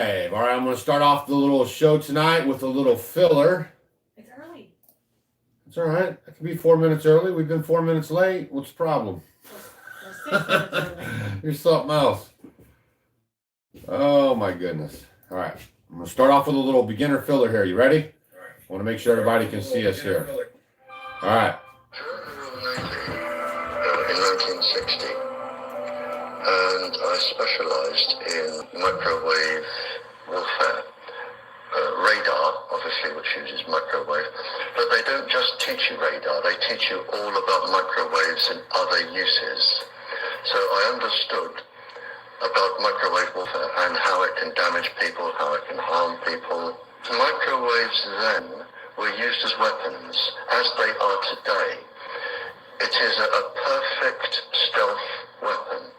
All right, I'm going to start off the little show tonight with a little filler. It's early. It's all right. I can be 4 minutes early. We've been 4 minutes late. What's the problem? We're 6 minutes early. Here's something else. Oh, my goodness. All right. I'm going to start off with a little beginner filler here. You ready? All right. I want to make sure everybody can see us here. All right. In 1960, and I specialized in microwave warfare. Radar, obviously, which uses microwave, but they don't just teach you radar, they teach you all about microwaves and other uses. So I understood about microwave warfare and how it can damage people, how it can harm people. Microwaves then were used as weapons, as they are today. It is a perfect stealth weapon.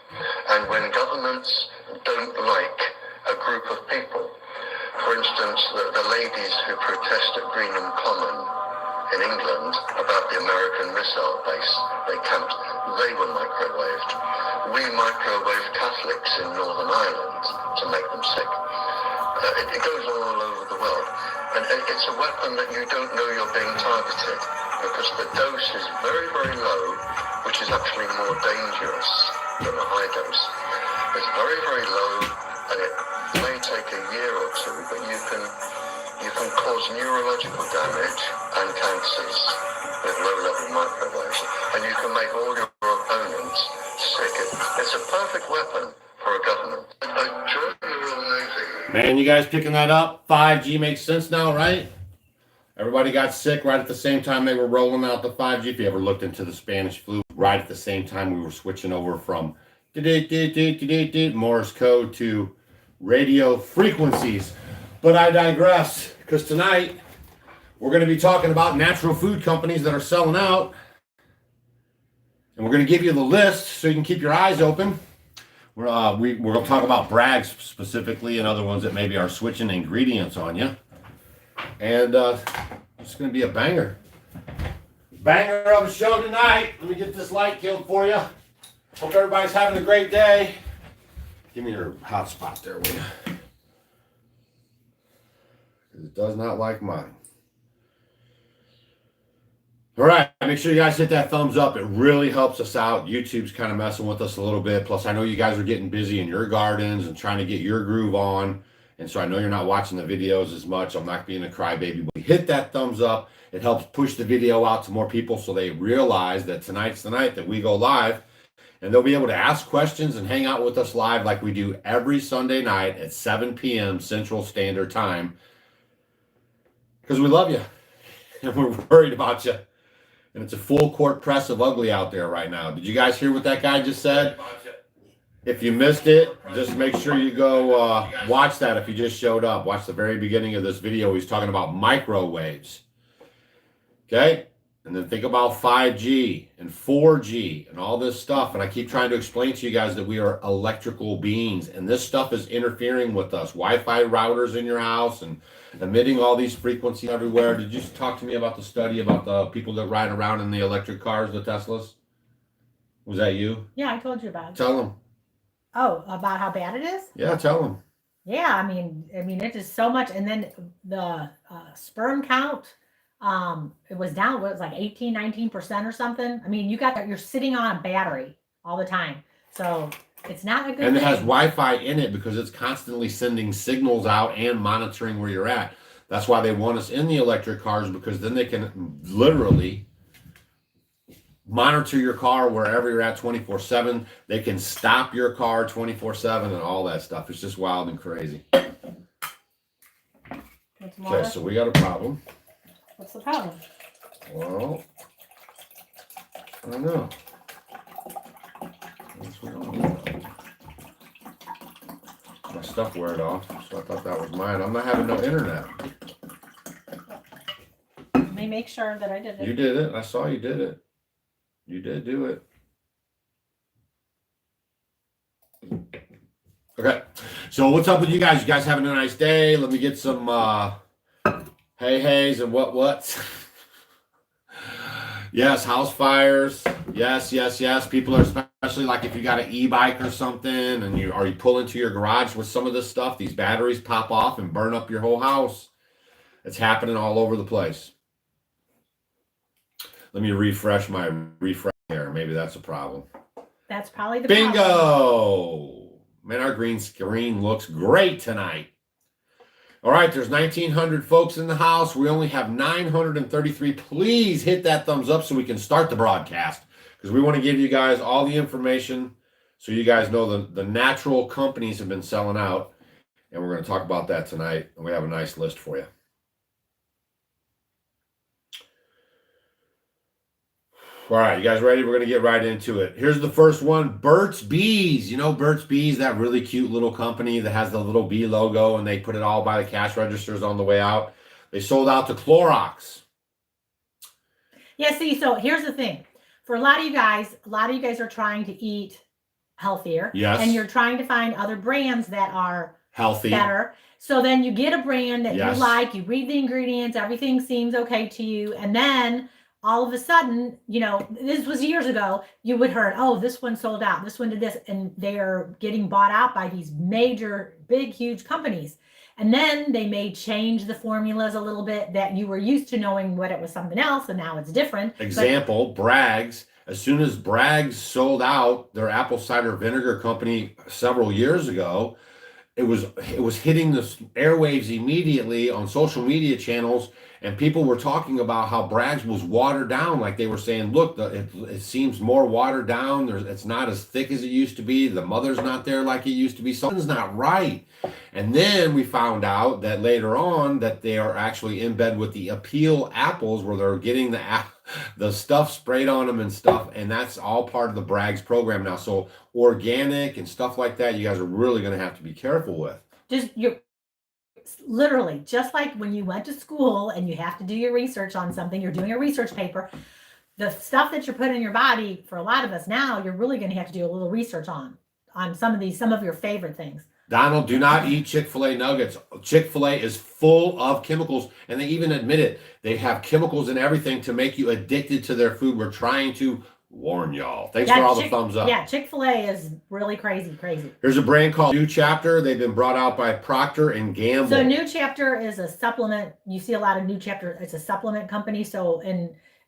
And when governments don't like a group of people, for instance, the ladies who protest at Greenham Common in England about the American missile base they camped, they were microwaved. We microwave Catholics in Northern Ireland to make them sick. It goes all over the world. And it's a weapon that you don't know you're being targeted because the dose is very, very low, which is actually more dangerous than a high dose. It's very, very low, and it may take a year or two, but you can cause neurological damage and cancers with low-level microwaves, and you can make all your opponents sick. It's a perfect weapon for a government. I joined the Royal Navy. Man, you guys picking that up? 5G makes sense now, right? Everybody got sick right at the same time they were rolling out the 5G. If you ever looked into the Spanish flu, right at the same time we were switching over from Morse code to radio frequencies. But I digress, because tonight we're going to be talking about natural food companies that are selling out. And we're going to give you the list so you can keep your eyes open. We're going to talk about Bragg's specifically and other ones that maybe are switching ingredients on you. And it's going to be a banger. Banger of a show tonight. Let me get this light killed for you. Hope everybody's having a great day. Give me your hotspot there, will you? It does not like mine. All right, make sure you guys hit that thumbs up. It really helps us out. YouTube's kind of messing with us a little bit. Plus, I know you guys are getting busy in your gardens and trying to get your groove on. And so I know you're not watching the videos as much. I'm not being a crybaby, but hit that thumbs up. It helps push the video out to more people so they realize that tonight's the night that we go live. And they'll be able to ask questions and hang out with us live like we do every Sunday night at 7 p.m. Central Standard Time. Because we love you. And we're worried about you. And it's a full court press of ugly out there right now. Did you guys hear what that guy just said? If you missed it, just make sure you go watch that if you just showed up. Watch the very beginning of this video. He's talking about microwaves. Okay? And then think about 5G and 4G and all this stuff. And I keep trying to explain to you guys that we are electrical beings. And this stuff is interfering with us. Wi-Fi routers in your house and emitting all these frequencies everywhere. Did you talk to me about the study about the people that ride around in the electric cars, the Teslas? Was that you? Yeah, I told you about it. Tell them. Oh, about how bad it is? Yeah, tell them. Yeah, I mean, it is so much. And then the sperm count, it was down. What was like 18, 19% or something. I mean, you're sitting on a battery all the time, so it's not a good. And it thing. has Wi-Fi in it because it's constantly sending signals out and monitoring where you're at. That's why they want us in the electric cars, because then they can literally monitor your car wherever you're at 24/7. They can stop your car 24/7 and all that stuff. It's just wild and crazy. Okay, so we got a problem. What's the problem? Well, I don't know. What's going on? My stuff wore it off, so I thought that was mine. I'm not having no internet. Let me make sure that I did it. You did it. I saw you did it. You did do it. Okay. So what's up with you guys? You guys having a nice day? Let me get some hey-heys and what's. Yes, house fires. Yes, yes, yes. People are, especially like if you got an e-bike or something and you pull into your garage with some of this stuff, these batteries pop off and burn up your whole house. It's happening all over the place. Let me refresh here. Maybe that's a problem. That's probably the problem. Bingo! Man, our green screen looks great tonight. All right, there's 1,900 folks in the house. We only have 933. Please hit that thumbs up so we can start the broadcast, because we want to give you guys all the information so you guys know the natural companies have been selling out, and we're going to talk about that tonight, and we have a nice list for you. All right, you guys ready? We're going to get right into it. Here's the first one, Burt's Bees. You know Burt's Bees, that really cute little company that has the little bee logo, and they put it all by the cash registers on the way out. They sold out to Clorox. Yeah, see, so here's the thing. For a lot of you guys are trying to eat healthier. Yes. And you're trying to find other brands that are Healthy. better. So then you get a brand that Yes. you like, you read the ingredients, everything seems okay to you, and then all of a sudden, you know, this was years ago, you would heard, oh, this one sold out, this one did this, and they're getting bought out by these major, big, huge companies. And then they may change the formulas a little bit that you were used to knowing what it was something else, and now it's different. Example, Bragg's. As soon as Bragg's sold out their apple cider vinegar company several years ago, it was hitting the airwaves immediately on social media channels, and people were talking about how Bragg's was watered down. Like they were saying, look, it seems more watered down. It's not as thick as it used to be. The mother's not there like it used to be. Something's not right. And then we found out that later on that they are actually in bed with the Appeal apples, where they're getting the stuff sprayed on them and stuff, and that's all part of the Bragg's program now. So organic and stuff like that, you guys are really going to have to be careful with. Literally, just like when you went to school and you have to do your research on something, you're doing a research paper, the stuff that you're putting in your body, for a lot of us now, you're really going to have to do a little research on some of your favorite things. Donald, do not eat Chick-fil-A nuggets. Chick-fil-A is full of chemicals, and they even admit it. They have chemicals in everything to make you addicted to their food. We're trying to warn y'all. Thanks for all the thumbs up. Yeah, Chick-fil-A is really crazy. Here's a brand called New Chapter. They've been brought out by Procter and Gamble. So New Chapter is a supplement. You see a lot of New Chapter. It's a supplement company. So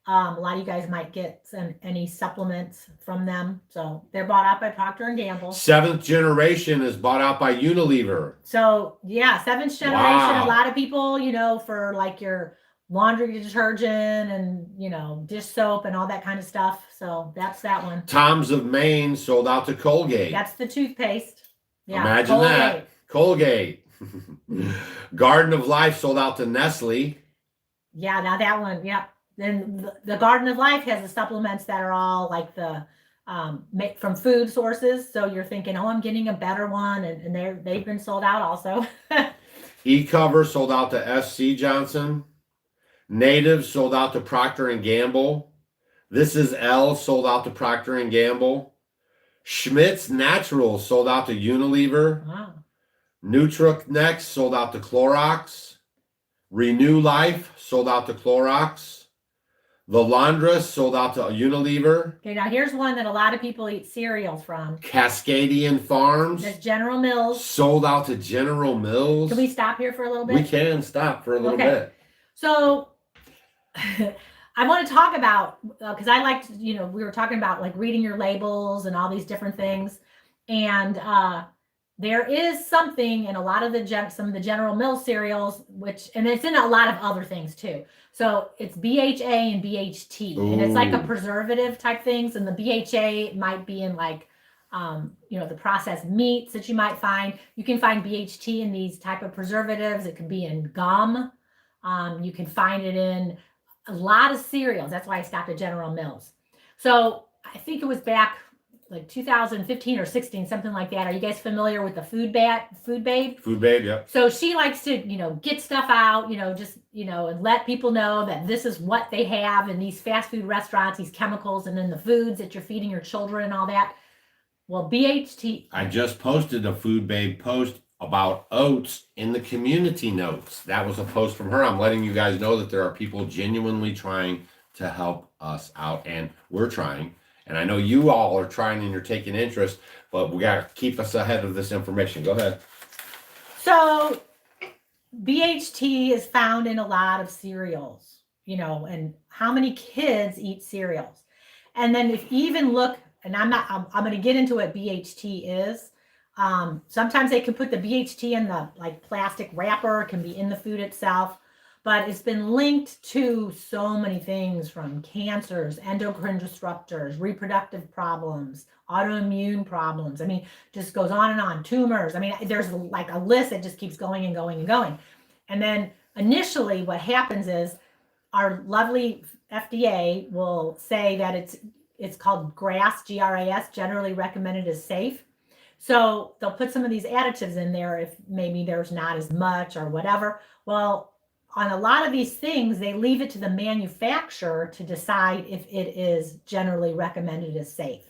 a lot of you guys might get any supplements from them. So they're bought out by Procter and Gamble. Seventh Generation is bought out by Unilever. So yeah, seventh generation. Wow. A lot of people, you know, for like your laundry detergent and, you know, dish soap and all that kind of stuff. So that's that one. Tom's of Maine sold out to Colgate. That's the toothpaste. Yeah, Imagine that. Colgate. Garden of Life sold out to Nestle. Yeah, now that one, yeah. Then the Garden of Life has the supplements that are all like the from food sources. So you're thinking, oh, I'm getting a better one, and they've been sold out also. E-Cover sold out to SC Johnson. Native sold out to Procter and Gamble. This Is L sold out to Procter and Gamble. Schmidt's Naturals sold out to Unilever. Wow. Nutranex sold out to Clorox. Renew Life sold out to Clorox. The Laundress sold out to Unilever. Okay, now here's one that a lot of people eat cereal from. Cascadian Farms. There's General Mills. Sold out to General Mills. Can we stop here for a little bit? We can stop for a little bit. So I want to talk about, because I like to, you know, we were talking about like reading your labels and all these different things. And there is something in a lot of some of the General Mills cereals, and it's in a lot of other things too. So it's BHA and BHT, and it's like a preservative type things. And the BHA might be in like, you know, the processed meats that you might find. You can find BHT in these type of preservatives. It can be in gum. You can find it in a lot of cereals. That's why I stopped at General Mills. So I think it was back like 2015 or 16, something like that. Are you guys familiar with the Food Babe? Food Babe, yeah. So she likes to, you know, get stuff out, you know, just, you know, and let people know that this is what they have in these fast food restaurants, these chemicals, and then the foods that you're feeding your children and all that. Well, BHT. I just posted a Food Babe post about oats in the community notes. That was a post from her. I'm letting you guys know that there are people genuinely trying to help us out, and we're trying. And I know you all are trying and you're taking interest, but we got to keep us ahead of this information. Go ahead. So BHT is found in a lot of cereals, and how many kids eat cereals. And then if you even look, and I'm going to get into what BHT is. Sometimes they can put the BHT in the like plastic wrapper, it can be in the food itself, but it's been linked to so many things from cancers, endocrine disruptors, reproductive problems, autoimmune problems. I mean, just goes on and on, tumors. I mean, there's like a list that just keeps going and going and going. And then initially what happens is our lovely FDA will say that it's called GRAS, GRAS, generally recommended as safe. So they'll put some of these additives in there if maybe there's not as much or whatever. Well, on a lot of these things, they leave it to the manufacturer to decide if it is generally recommended as safe.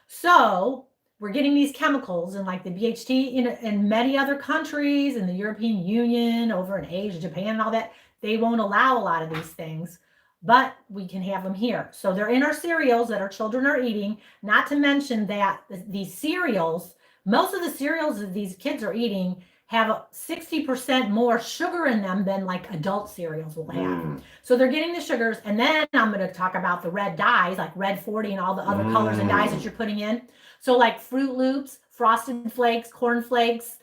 So we're getting these chemicals and like the BHT in many other countries, in the European Union, over in Asia, Japan, and all that, they won't allow a lot of these things, but we can have them here. So they're in our cereals that our children are eating, not to mention that these cereals, most of the cereals that these kids are eating have 60% more sugar in them than like adult cereals will have. So they're getting the sugars. And then I'm going to talk about the red dyes, like red 40 and all the other colors and dyes that you're putting in. So like Fruit Loops, Frosted Flakes, Corn Flakes,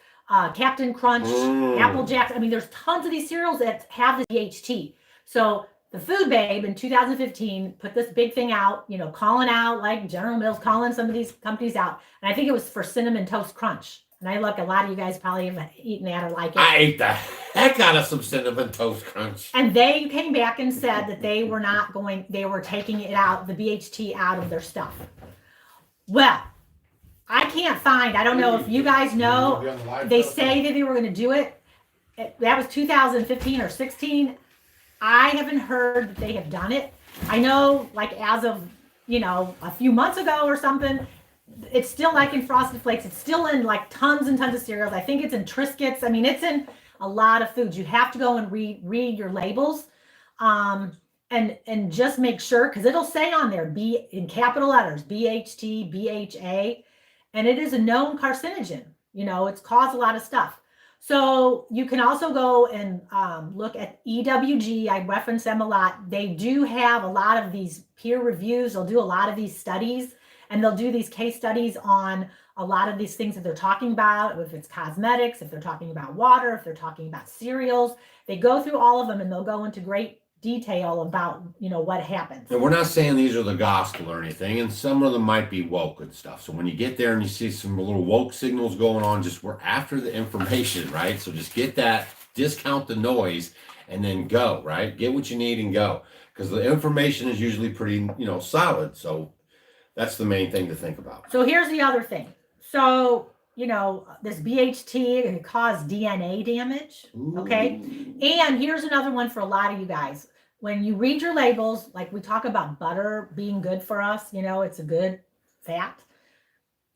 Captain Crunch, Apple Jacks. I mean, there's tons of these cereals that have the DHT. So the Food Babe in 2015 put this big thing out, calling out like General Mills, calling some of these companies out. And I think it was for Cinnamon Toast Crunch. And I look, a lot of you guys probably have eaten that or like it. I ate the heck out of some Cinnamon Toast Crunch. And they came back and said that they were taking it out, the BHT out of their stuff. Well, I can't find, I don't know if you guys know, they say that they were going to do it. That was 2015 or 16. I haven't heard that they have done it. I know, like as of, a few months ago or something, it's still like in Frosted Flakes. It's still in like tons and tons of cereals. I think it's in Triscuits. I mean, it's in a lot of foods. You have to go and read your labels, and just make sure, because it'll say on there in capital letters BHT, BHA, and it is a known carcinogen. It's caused a lot of stuff. So you can also go and look at EWG. I reference them a lot. They do have a lot of these peer reviews. They'll do a lot of these studies. And they'll do these case studies on a lot of these things that they're talking about, if it's cosmetics, if they're talking about water, if they're talking about cereals. They go through all of them and they'll go into great detail about, what happens. And we're not saying these are the gospel or anything, and some of them might be woke and stuff. So when you get there and you see some little woke signals going on, we're after the information, right? So just get that, discount the noise, and then go, right? Get what you need and go. Because the information is usually pretty, solid. So that's the main thing to think about. So here's the other thing. So, this BHT can cause DNA damage. Okay. And here's another one for a lot of you guys. When you read your labels, like we talk about butter being good for us, it's a good fat.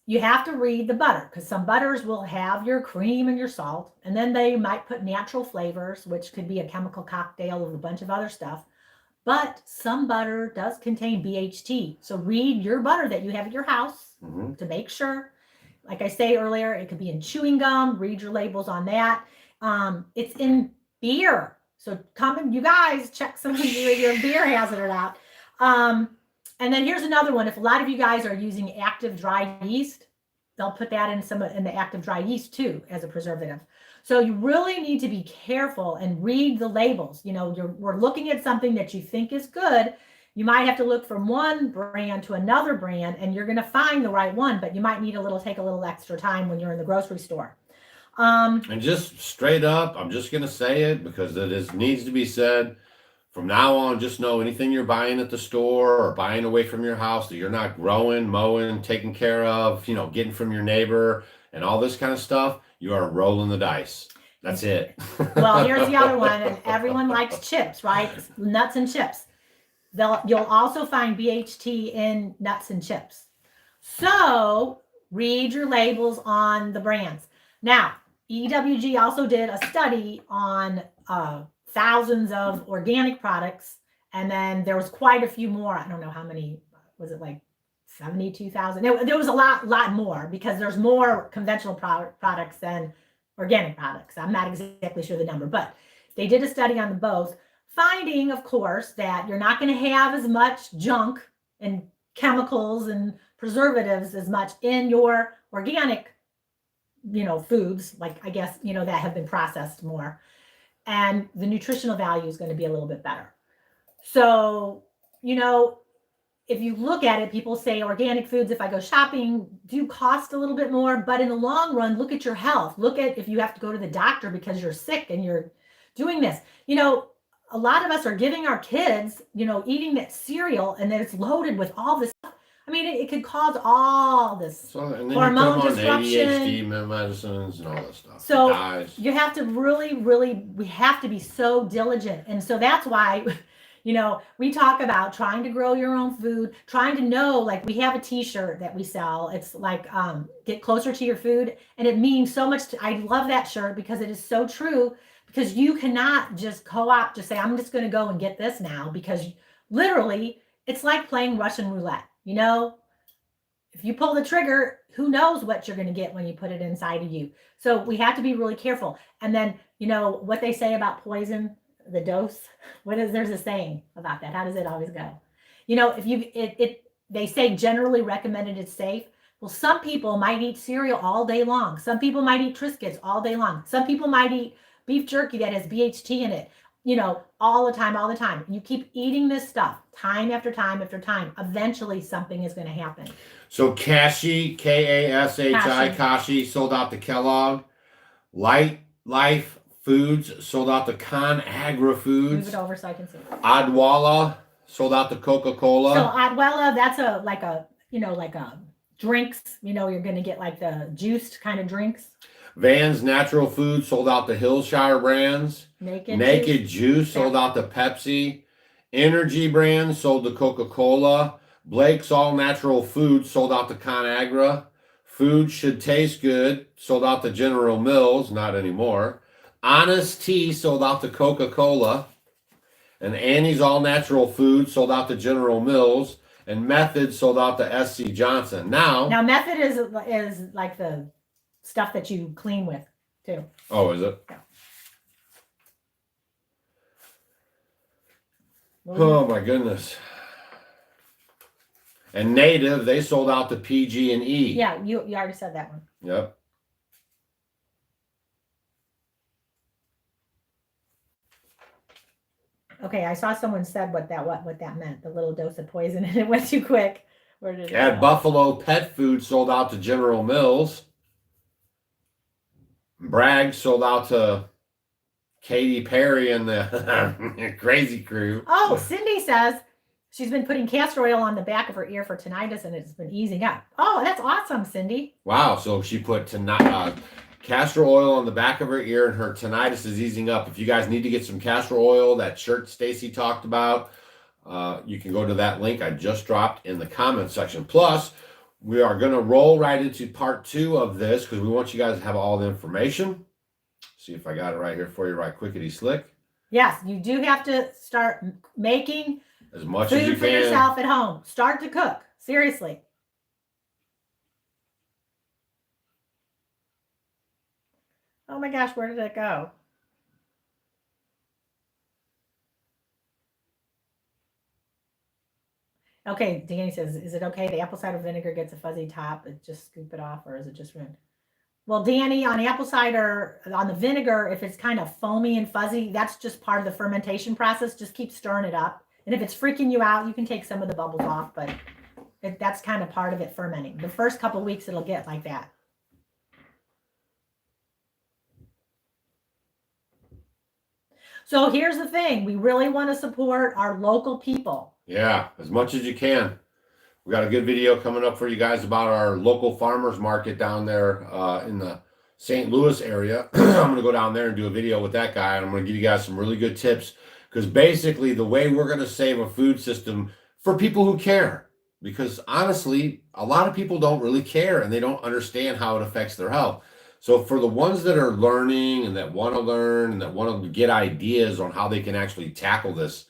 You have to read the butter, because some butters will have your cream and your salt, and then they might put natural flavors, which could be a chemical cocktail of a bunch of other stuff. But some butter does contain BHT. So read your butter that you have at your house to make sure. Like I say earlier, it could be in chewing gum. Read your labels on that. It's in beer. So come and you guys check some of your beer has it or not. And then here's another one. If a lot of you guys are using active dry yeast, they'll put that in the active dry yeast too as a preservative. So you really need to be careful and read the labels. We're looking at something that you think is good. You might have to look from one brand to another brand, and you're going to find the right one, but you might need take a little extra time when you're in the grocery store. And just straight up, I'm just going to say it because needs to be said. From now on, just know anything you're buying at the store or buying away from your house that you're not growing, mowing, taking care of, getting from your neighbor and all this kind of stuff, you are rolling the dice. That's it. Well, here's the other one, and everyone likes chips, right? Nuts and chips. You'll also find BHT in nuts and chips. So read your labels on the brands. Now, EWG also did a study on thousands of organic products, and then there was quite a few more. I don't know how many, was it like 72,000. There was a lot more because there's more conventional products than organic products. I'm not exactly sure the number, but they did a study on the both, finding, of course, that you're not going to have as much junk and chemicals and preservatives as much in your organic, foods, like I guess, that have been processed more. And the nutritional value is going to be a little bit better. So, if you look at it, people say organic foods, if I go shopping, do cost a little bit more. But in the long run, look at your health. Look at if you have to go to the doctor because you're sick and you're doing this. A lot of us are giving our kids, eating that cereal and then it's loaded with all this stuff. I mean, it could cause all this hormone disruption, ADHD medicines and all that stuff. So you have to really, we have to be so diligent. And so that's why, we talk about trying to grow your own food, trying to know, like we have a t-shirt that we sell. It's like, get closer to your food. And it means so much. I love that shirt because it is so true, because you cannot just co-opt, just say, I'm just going to go and get this now, because literally it's like playing Russian roulette. If you pull the trigger, who knows what you're going to get when you put it inside of you. So we have to be really careful. And then, what they say about poison, the dose, there's a saying about that. How does it always go? They say generally recommended, it's safe. Well, some people might eat cereal all day long. Some people might eat Triscuits all day long. Some people might eat beef jerky that has BHT in it, all the time. You keep eating this stuff time after time after time. Eventually something is going to happen. So Kashi, Kashi, Kashi sold out to Kellogg. Life Foods sold out to ConAgra Foods. Move it over so I can see. Odwalla sold out to Coca-Cola. So Odwalla, that's like a drinks, you're going to get like the juiced kind of drinks. Van's Natural Foods sold out to Hillshire Brands. Naked Juice sold out to Pepsi. Energy Brands sold to Coca-Cola. Blake's All Natural Foods sold out to ConAgra. Food Should Taste Good sold out to General Mills, not anymore. Honest Tea sold out to Coca-Cola. And Annie's All Natural Foods sold out to General Mills. And Method sold out to SC Johnson. Now Method is like the stuff that you clean with too. Oh, is it? Yeah. Oh my goodness. And Native, they sold out to PG&E. Yeah, you already said that one. Yep. Okay, I saw someone said what that meant, the little dose of poison, and it went too quick. Where did it go? Buffalo Pet Food sold out to General Mills. Bragg sold out to Katy Perry and the Crazy Crew. Oh, Cindy says she's been putting castor oil on the back of her ear for tinnitus and it's been easing up. Oh, that's awesome, Cindy. Wow, so she put castor oil on the back of her ear and her tinnitus is easing up. If you guys need to get some castor oil, that shirt Stacy talked about, you can go to that link I just dropped in the comment section. Plus, we are going to roll right into part 2 of this because we want you guys to have all the information. See if I got it right here for you, right quickity slick. Yes, you do have to start making as much as you food for can yourself at home. Start to cook. Seriously. Oh my gosh, where did it go? Okay, Danny says, is it okay? The apple cider vinegar gets a fuzzy top. Just scoop it off, or is it just ruined? Well, Danny, on apple cider, on the vinegar, if it's kind of foamy and fuzzy, that's just part of the fermentation process. Just keep stirring it up. And if it's freaking you out, you can take some of the bubbles off, but that's kind of part of it fermenting. The first couple of weeks, it'll get like that. So here's the thing. We really want to support our local people. Yeah, as much as you can. We got a good video coming up for you guys about our local farmers market down there in the St. Louis area. I'm going to go down there and do a video with that guy. And I'm going to give you guys some really good tips. Because basically the way we're going to save a food system for people who care. Because honestly, a lot of people don't really care and they don't understand how it affects their health. So for the ones that are learning and that want to learn and that want to get ideas on how they can actually tackle this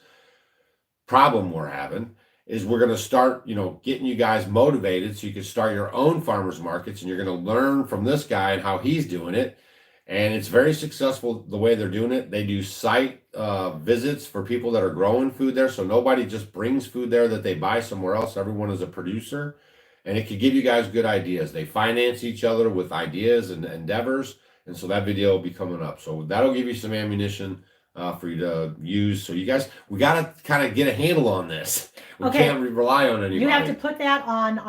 problem we're having, is we're going to start, getting you guys motivated so you can start your own farmers markets, and you're going to learn from this guy and how he's doing it. And it's very successful the way they're doing it. They do site visits for people that are growing food there. So nobody just brings food there that they buy somewhere else. Everyone is a producer. And it could give you guys good ideas. They finance each other with ideas and endeavors. And so that video will be coming up. So that'll give you some ammunition for you to use. So you guys, we got to kind of get a handle on this. We can't rely on anybody. You have to put that on the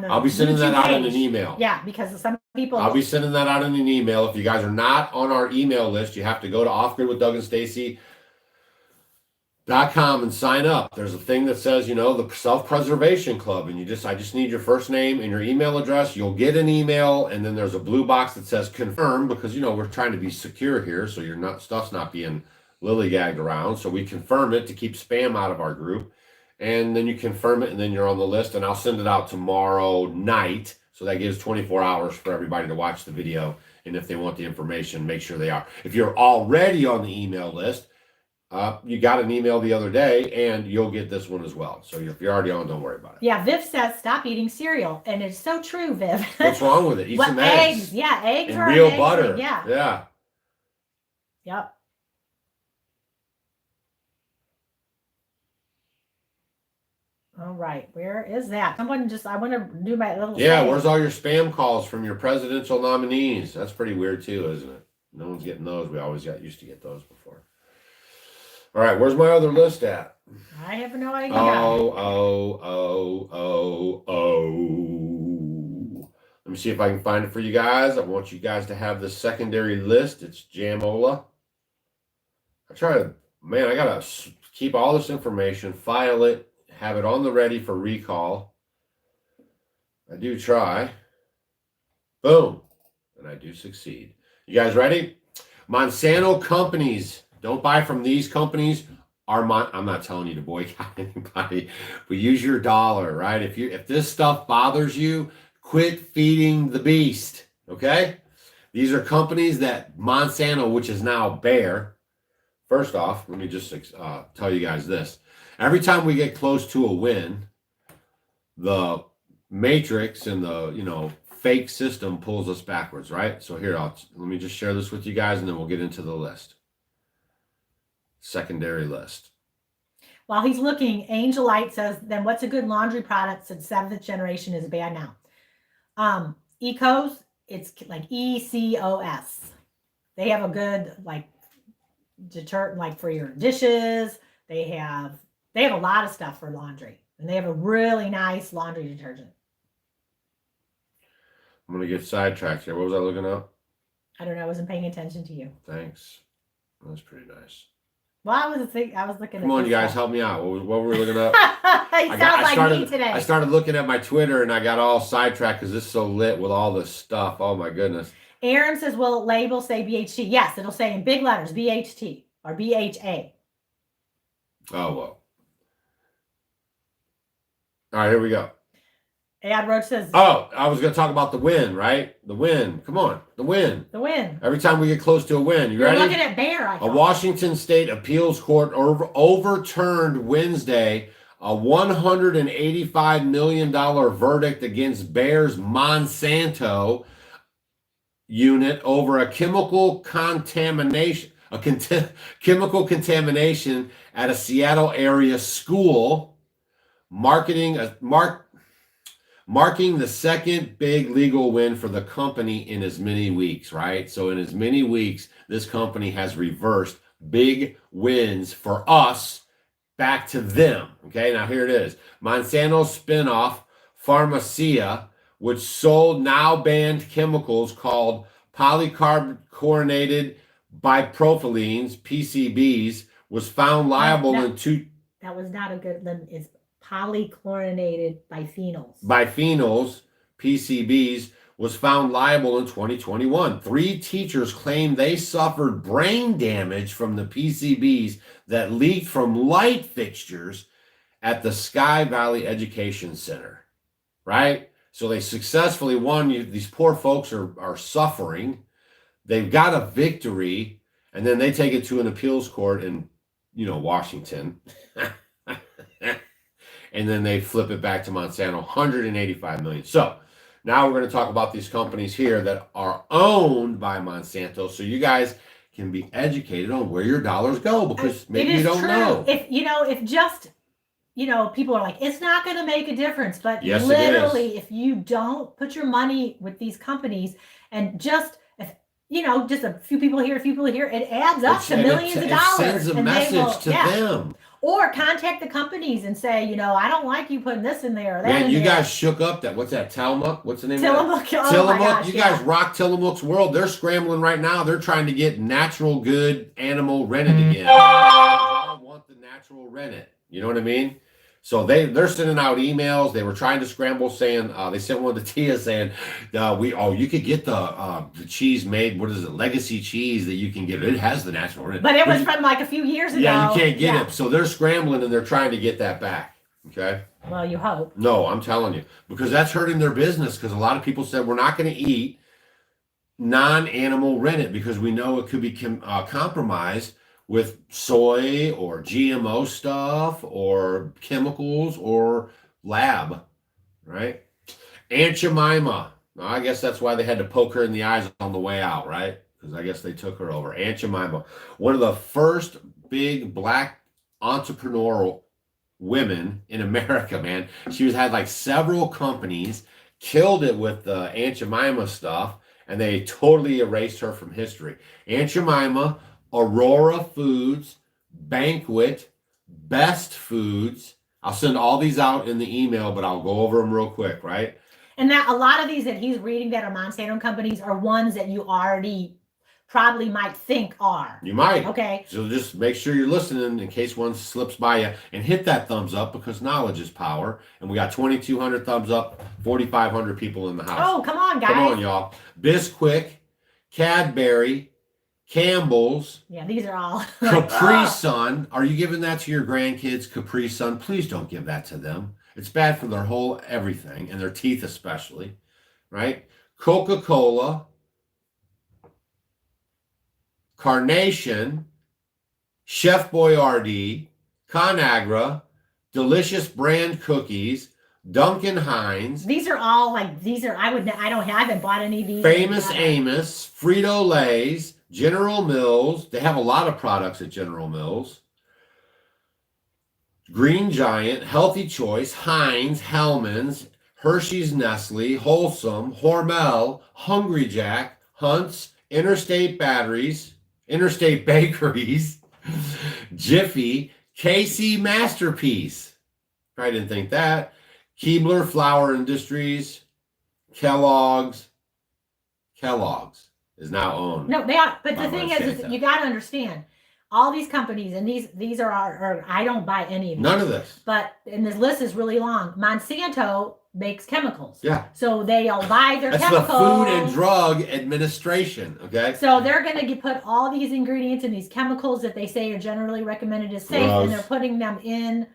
I'll be sending that out in an email. Yeah, because some people. I'll be sending that out in an email. If you guys are not on our email list, you have to go to offgridwithdougandstacy.com and sign up. There's a thing that says, the self-preservation club, and I just need your first name and your email address. You'll get an email, and then there's a blue box that says confirm, because we're trying to be secure here, so stuff's not being lillygagged around. So we confirm it to keep spam out of our group, and then you confirm it, and then you're on the list. And I'll send it out tomorrow night, so that gives 24 hours for everybody to watch the video. And if they want the information, make sure they are. If you're already on the email list, you got an email the other day, and you'll get this one as well. So if you're already on, don't worry about it. Yeah, Viv says stop eating cereal, and it's so true, Viv. What's wrong with it? Eat some eggs. Yeah, eggs and are real amazing. butter. Yeah. Yep. All right, where is that? I want to do my little. Yeah, where's all your spam calls from your presidential nominees? That's pretty weird too, isn't it? No one's getting those. We always used to get those before. All right, where's my other list at? I have no idea. Oh. Let me see if I can find it for you guys. I want you guys to have the secondary list. It's Jamola. I gotta keep all this information, file it, have it on the ready for recall. I do try. Boom. And I do succeed. You guys ready? Monsanto companies. Don't buy from these companies. I'm not telling you to boycott anybody, but use your dollar, right? If this stuff bothers you, quit feeding the beast, okay? These are companies that Monsanto, which is now Bayer. First off, let me just tell you guys this. Every time we get close to a win, the matrix and the, fake system pulls us backwards, right? So here, let me just share this with you guys, and then we'll get into the list. Secondary list. While he's looking, Angel Light says, then what's a good laundry product since 7th generation is bad now? Ecos, it's like ECOS. They have a good detergent for your dishes. They have a lot of stuff for laundry, and they have a really nice laundry detergent. I'm gonna get sidetracked here. What was I looking up? I don't know. I wasn't paying attention to you. Thanks. That's pretty nice. Well, I was looking at. Come on, you guys, help me out. What were we looking up? Me today. I started looking at my Twitter, and I got all sidetracked because this is so lit with all this stuff. Oh my goodness. Aaron says, will label say BHT? Yes, it'll say in big letters BHT or BHA. Oh well. All right, here we go. Ad Roach says, oh, I was going to talk about the win, right? The win. Come on, the win. The win. Every time we get close to a win, you ready? You're looking at Bayer. A Washington State appeals court overturned Wednesday a $185 million verdict against Bayer's Monsanto unit over a chemical contamination at a Seattle area school, marking the second big legal win for the company in as many weeks, right? So in as many weeks, this company has reversed big wins for us back to them. Okay, now here it is. Monsanto's spinoff, Pharmacia, which sold now banned chemicals called polycarbonate bipropylenes, PCBs, was found liable in two... That was not a good... It's polychlorinated biphenyls, PCBs, was found liable in 2021. 3 teachers claimed they suffered brain damage from the PCBs that leaked from light fixtures at the Sky Valley Education Center, right? So they successfully won. These poor folks are suffering. They've got a victory, and then they take it to an appeals court in, Washington. and then they flip it back to Monsanto, 185 million. So now we're going to talk about these companies here that are owned by Monsanto, so you guys can be educated on where your dollars go, because maybe you don't know. If just people are like, it's not going to make a difference, but Yes, literally, if you don't put your money with these companies and just just a few people here, it adds up to millions of dollars. It sends a message to them. Or contact the companies and say, I don't like you putting this in there or that. Man, you guys shook up that. What's that? Tillamook? What's the name Tillamook. of that? Oh Tillamook. my gosh, you guys rock Tillamook's world. They're scrambling right now. They're trying to get natural good animal rennet again. They all want the natural rennet. You know what I mean? So they're sending out emails. They were trying to scramble, saying they sent one to Tia saying, you could get the cheese made. What is it? Legacy cheese that you can get. It has the natural rennet. But it was from like a few years ago. Yeah, you can't get it. So they're scrambling and they're trying to get that back. Okay. Well, you hope. No, I'm telling you, because that's hurting their business. Because a lot of people said we're not going to eat non-animal rennet because we know it could be compromised with soy or GMO stuff or chemicals or lab, right? Aunt Jemima. I guess that's why they had to poke her in the eyes on the way out, right? Because I guess they took her over. Aunt Jemima, one of the first big black entrepreneurial women in America, man. She had like several companies, killed it with the Aunt Jemima stuff, and they totally erased her from history. Aunt Jemima, Aurora Foods, Banquet, Best Foods. I'll send all these out in the email, but I'll go over them real quick, right? And that a lot of these that he's reading that are Monsanto companies are ones that you already probably might think are. You might. Okay. So just make sure you're listening in case one slips by you, and hit that thumbs up because knowledge is power. And we got 2,200 thumbs up, 4,500 people in the house. Oh, come on, guys. Come on, y'all. Bisquick, Cadbury, Campbell's. Yeah, these are all. Capri Sun. Are you giving that to your grandkids? Capri Sun. Please don't give that to them. It's bad for their whole everything and their teeth especially, right? Coca-Cola, Carnation, Chef Boyardee, Conagra, Delicious Brand Cookies, Duncan Hines. These are all I haven't bought any of these. Famous Amos, Frito-Lay's, General Mills. They have a lot of products at General Mills. Green Giant, Healthy Choice, Heinz, Hellman's, Hershey's, Nestle, Wholesome, Hormel, Hungry Jack, Hunt's, Interstate Bakeries, Jiffy, KC Masterpiece. I didn't think that. Keebler Flour Industries, Kellogg's is now owned. No, they are. But the thing is you got to understand, all these companies, and these are our, I don't buy any of these. None of this. But, and this list is really long. Monsanto makes chemicals. Yeah. So they'll buy their chemicals. That's the Food and Drug Administration, okay? So they're going to put all these ingredients and these chemicals that they say are generally recommended as safe, and they're putting them in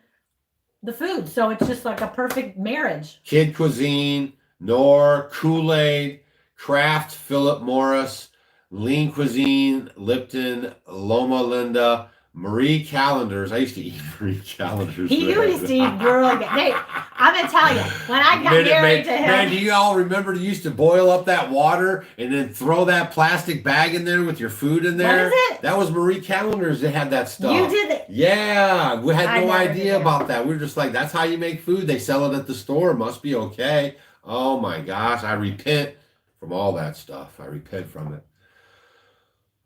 the food. So it's just like a perfect marriage. Kid Cuisine, Knorr, Kool-Aid, Kraft, Philip Morris, Lean Cuisine, Lipton, Loma Linda, Marie Callender's. I used to eat Marie Callender's. He used to eat really good. I'm going to tell you, when I got married to him. Man, do you all remember you used to boil up that water and then throw that plastic bag in there with your food in there? What is it? That was Marie Callender's that had that stuff. You did it? Yeah. We had no idea about that. We were just like, that's how you make food. They sell it at the store. It must be okay. Oh my gosh. I repent from all that stuff. I repent from it.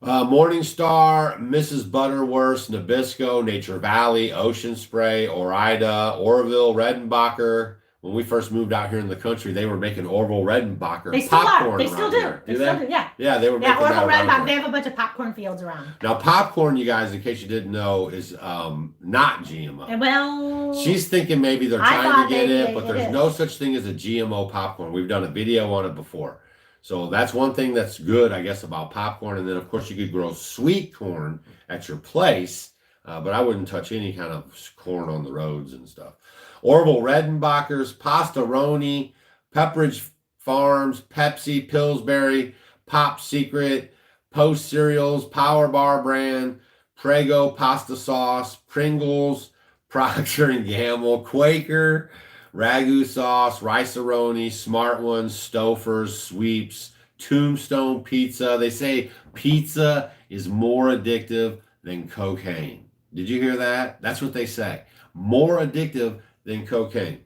Morningstar, Mrs. Butterworth, Nabisco, Nature Valley, Ocean Spray, Orida, Orville, Redenbacher. When we first moved out here in the country, they were making Orville Redenbacher they still popcorn. Are. They still do. Here. They still do. Yeah. Yeah, they were making Orville that Redenbacher. They have a bunch of popcorn fields around. Now, popcorn, you guys, in case you didn't know, is not GMO. And well, she's thinking maybe they're trying to get it, but there's is. no such thing as a GMO popcorn. We've done a video on it before. So that's one thing that's good, I guess, about popcorn. And then, of course, you could grow sweet corn at your place, but I wouldn't touch any kind of corn on the roads and stuff. Orville Redenbacher's, Pastaroni, Pepperidge Farms, Pepsi, Pillsbury, Pop Secret, Post Cereals, Power Bar Brand, Prego Pasta Sauce, Pringles, Procter and Gamble, Quaker, Ragu Sauce, Rice-A-Roni, Smart Ones, Stouffer's, Sweeps, Tombstone Pizza. They say pizza is more addictive than cocaine. Did you hear that? That's what they say. More addictive than cocaine.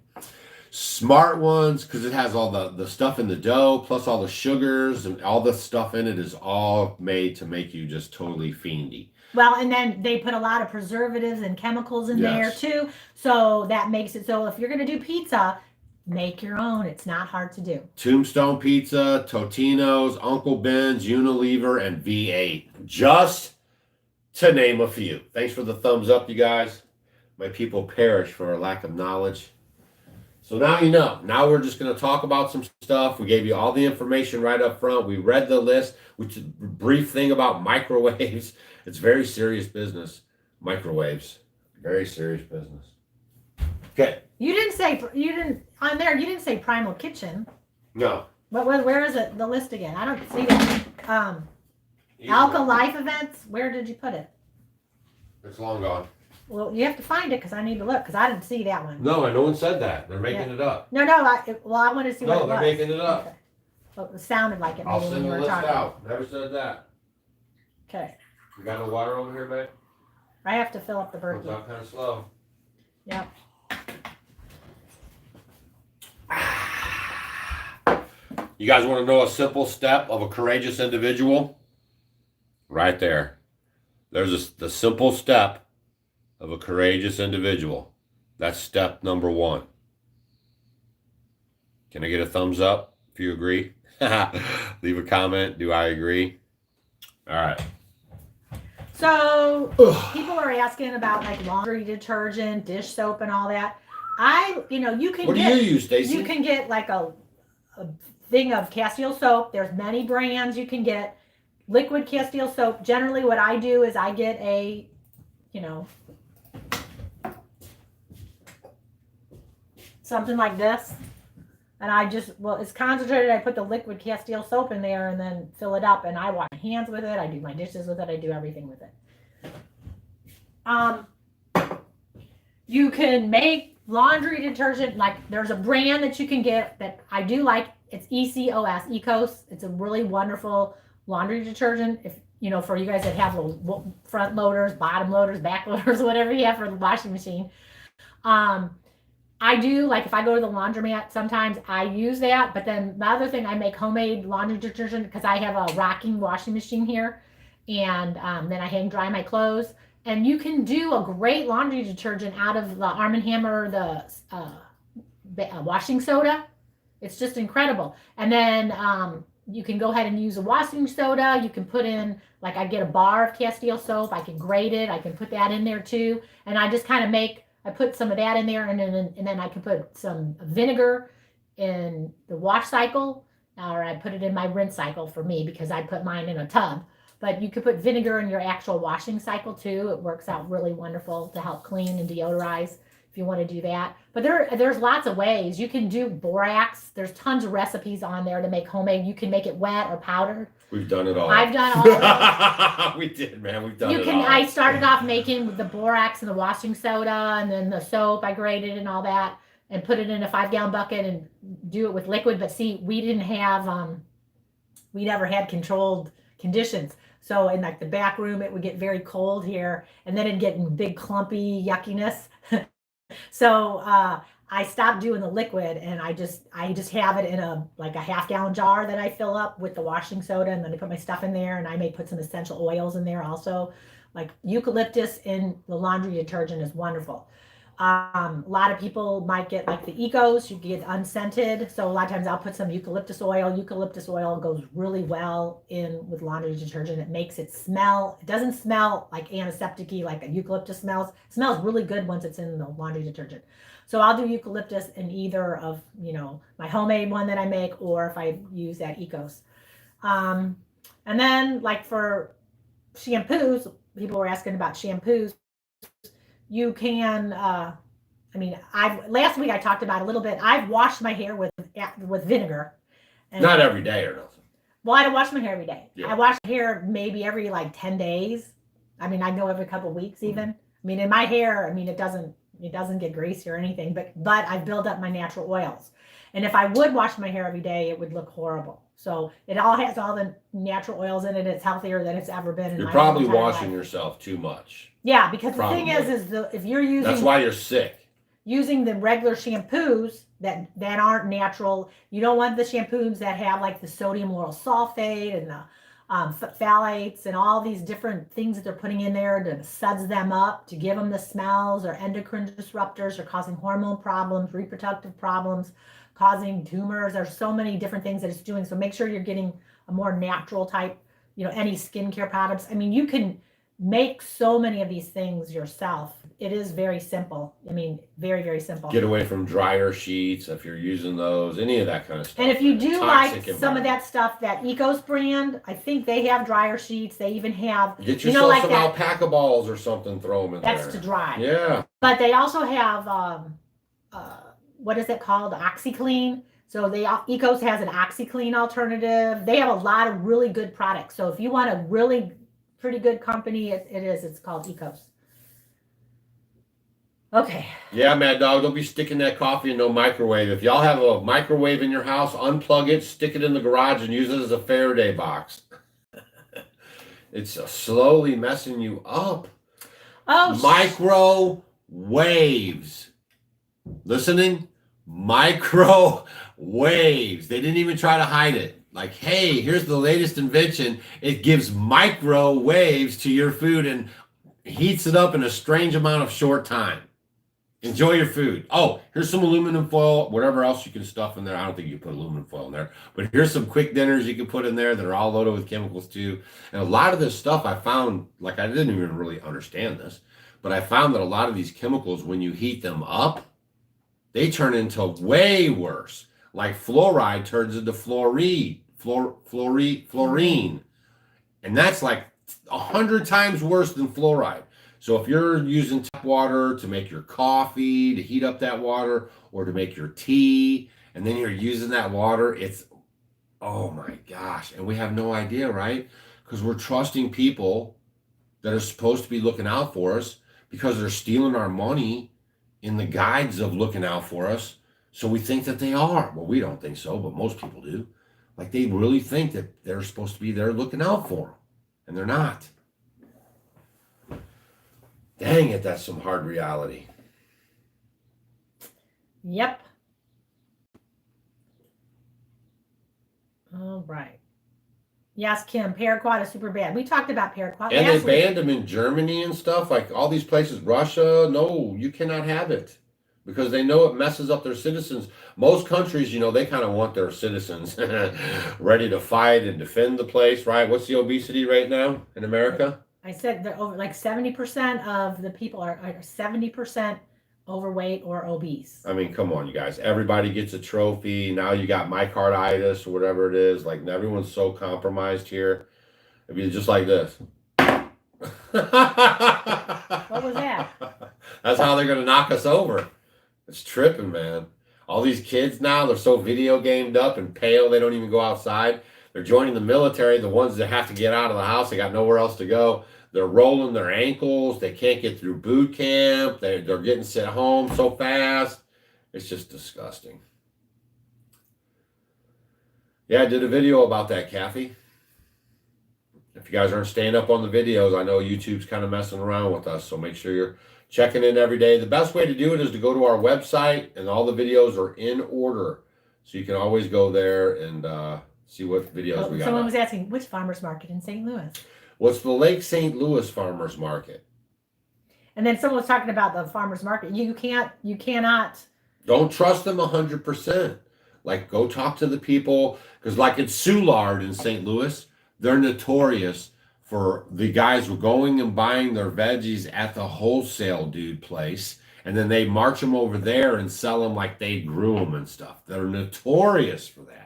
Smart Ones, because it has all the stuff in the dough, plus all the sugars and all the stuff in it is all made to make you just totally fiendy. Well, and then they put a lot of preservatives and chemicals in there Yes. too. So that makes it so if you're going to do pizza, make your own. It's not hard to do. Tombstone Pizza, Totino's, Uncle Ben's, Unilever, and V8. Just to name a few. Thanks for the thumbs up, you guys. My people perish for a lack of knowledge. So now you know. Now we're just going to talk about some stuff. We gave you all the information right up front. We read the list, which is a brief thing about microwaves. It's very serious business. Microwaves. Very serious business. Okay. You didn't say Primal Kitchen. No. Where is it? The list again. I don't see that. Alka Life Events. Where did you put it? It's long gone. Well, you have to find it because I need to look because I didn't see that one. No, no one said that. They're making it up. No. I want to see what it was. No, they're making it up. Okay. Well, it sounded like it. I'll maybe when send you the were list talking. out. Never said that. Okay. You got no water over here, babe? I have to fill up the Comes Berkey. out kind of slow. Yep. You guys want to know a simple step of a courageous individual? Right there. There's the simple step of a courageous individual. That's step number 1. Can I get a thumbs up if you agree? Leave a comment. Do I agree? All right. So people are asking about like laundry detergent, dish soap, and all that. You can What do get you use, Stacy? you can get like a thing of Castile soap. There's many brands you can get. Liquid Castile soap. Generally, what I do is I get a, something like this. And it's concentrated. I put the liquid Castile soap in there and then fill it up. And I wash my hands with it. I do my dishes with it. I do everything with it. You can make laundry detergent. Like there's a brand that you can get that I do like. It's Ecos. It's a really wonderful laundry detergent. If for you guys that have little front loaders, bottom loaders, back loaders, whatever you have for the washing machine. I do, like if I go to the laundromat, sometimes I use that. But then the other thing, I make homemade laundry detergent because I have a rocking washing machine here. And then I hang dry my clothes. And you can do a great laundry detergent out of the Arm & Hammer, the washing soda. It's just incredible. And then you can go ahead and use a washing soda. You can put in, like I get a bar of Castile soap. I can grate it. I can put that in there too. And I just kind of I put some of that in there, and then I can put some vinegar in the wash cycle, or I put it in my rinse cycle for me because I put mine in a tub. But you could put vinegar in your actual washing cycle too. It works out really wonderful to help clean and deodorize if you want to do that. But there's lots of ways. You can do borax. There's tons of recipes on there to make homemade. You can make it wet or powdered. We've done it all. I've done all of it. We did, man. We've done it all. I started off making the borax and the washing soda and then the soap I grated and all that and put it in a 5-gallon bucket and do it with liquid. But see, we didn't have, we never had controlled conditions. So in like the back room, it would get very cold here and then it'd get in big clumpy yuckiness. So I stopped doing the liquid and I just have it in a 1/2-gallon jar that I fill up with the washing soda, and then I put my stuff in there, and I may put some essential oils in there also. Like eucalyptus in the laundry detergent is wonderful. A lot of people might get like the Ecos, you get unscented. So a lot of times I'll put some eucalyptus oil. Eucalyptus oil goes really well in with laundry detergent. It makes it smell. It doesn't smell like antiseptic-y like a eucalyptus smells. It smells really good once it's in the laundry detergent. So I'll do eucalyptus in either of, my homemade one that I make, or if I use that Ecos. And then like for shampoos, people were asking about shampoos. You can, last week I talked about a little bit. I've washed my hair with vinegar. And, not every day or nothing. Well, I don't wash my hair every day. Yeah. I wash my hair maybe every 10 days. I go every couple of weeks even. In my hair, it doesn't, It doesn't get greasy or anything, but I've built up my natural oils. And if I would wash my hair every day, it would look horrible. So it all has all the natural oils in it. It's healthier than it's ever been in You're my probably entire washing life. yourself too much. Yeah, because the thing Probably. is if you're using, That's why you're sick. using the regular shampoos that aren't natural, you don't want the shampoos that have like the sodium lauryl sulfate and the phthalates and all these different things that they're putting in there to suds them up, to give them the smells, or endocrine disruptors, or causing hormone problems, reproductive problems, causing tumors. There's so many different things that it's doing. So make sure you're getting a more natural type, any skincare products. I mean, you can make so many of these things yourself. It is very simple. I mean, very, very simple. Get away from dryer sheets if you're using those, any of that kind of stuff. And if you do like Toxic some of that stuff, that Ecos brand, I think they have dryer sheets. They even have, Get yourself like some that, alpaca balls or something, throw them in there. that's to dry. Yeah. But they also have, what is it called? OxyClean. So Ecos has an OxyClean alternative. They have a lot of really good products. So if you want a really pretty good company, it's called Ecos. Okay. Yeah, Mad Dog, don't be sticking that coffee in no microwave. If y'all have a microwave in your house, unplug it, stick it in the garage, and use it as a Faraday box. It's slowly messing you up. Oh, Microwaves. Listening? Microwaves. They didn't even try to hide it. Like, hey, here's the latest invention. It gives microwaves to your food and heats it up in a strange amount of short time. Enjoy your food. Oh, here's some aluminum foil, whatever else you can stuff in there. I don't think you put aluminum foil in there, but here's some quick dinners you can put in there that are all loaded with chemicals too. And a lot of this stuff I found, like I didn't even really understand this, but I found that a lot of these chemicals, when you heat them up, they turn into way worse. Like fluoride turns into fluorine. And that's like 100 times worse than fluoride. So if you're using tap water to make your coffee, to heat up that water, or to make your tea, and then you're using that water, it's, oh my gosh. And we have no idea, right? Because we're trusting people that are supposed to be looking out for us because they're stealing our money in the guides of looking out for us. So we think that they are. Well, we don't think so, but most people do. Like they really think that they're supposed to be there looking out for them, and they're not. Dang it, that's some hard reality. Yep. All right. Yes, Kim, paraquat is super bad. We talked about paraquat And last they week. banned them in Germany and stuff, like all these places, Russia. No, you cannot have it because they know it messes up their citizens. Most countries, they kind of want their citizens ready to fight and defend the place, right? What's the obesity rate now in America? I said that over like 70% of the people are 70% overweight or obese. I mean, come on, you guys. Everybody gets a trophy. Now you got myocarditis or whatever it is. Like everyone's so compromised here. It'd be just like this. What was that? That's how they're going to knock us over. It's tripping, man. All these kids now, they're so video gamed up and pale, they don't even go outside. They're joining the military, the ones that have to get out of the house. They got nowhere else to go. They're rolling their ankles. They can't get through boot camp. They're getting sent home so fast. It's just disgusting. Yeah, I did a video about that, Kathy. If you guys aren't staying up on the videos, I know YouTube's kind of messing around with us, so make sure you're checking in every day. The best way to do it is to go to our website, and all the videos are in order. So you can always go there and see what videos we got. Someone was asking, which farmer's market in St. Louis? What's the Lake St. Louis Farmers Market? And then someone was talking about the farmer's market. You cannot. Don't trust them 100%. Like, go talk to the people. Because like at Soulard in St. Louis, they're notorious for the guys who are going and buying their veggies at the wholesale dude place. And then they march them over there and sell them like they grew them and stuff. They're notorious for that.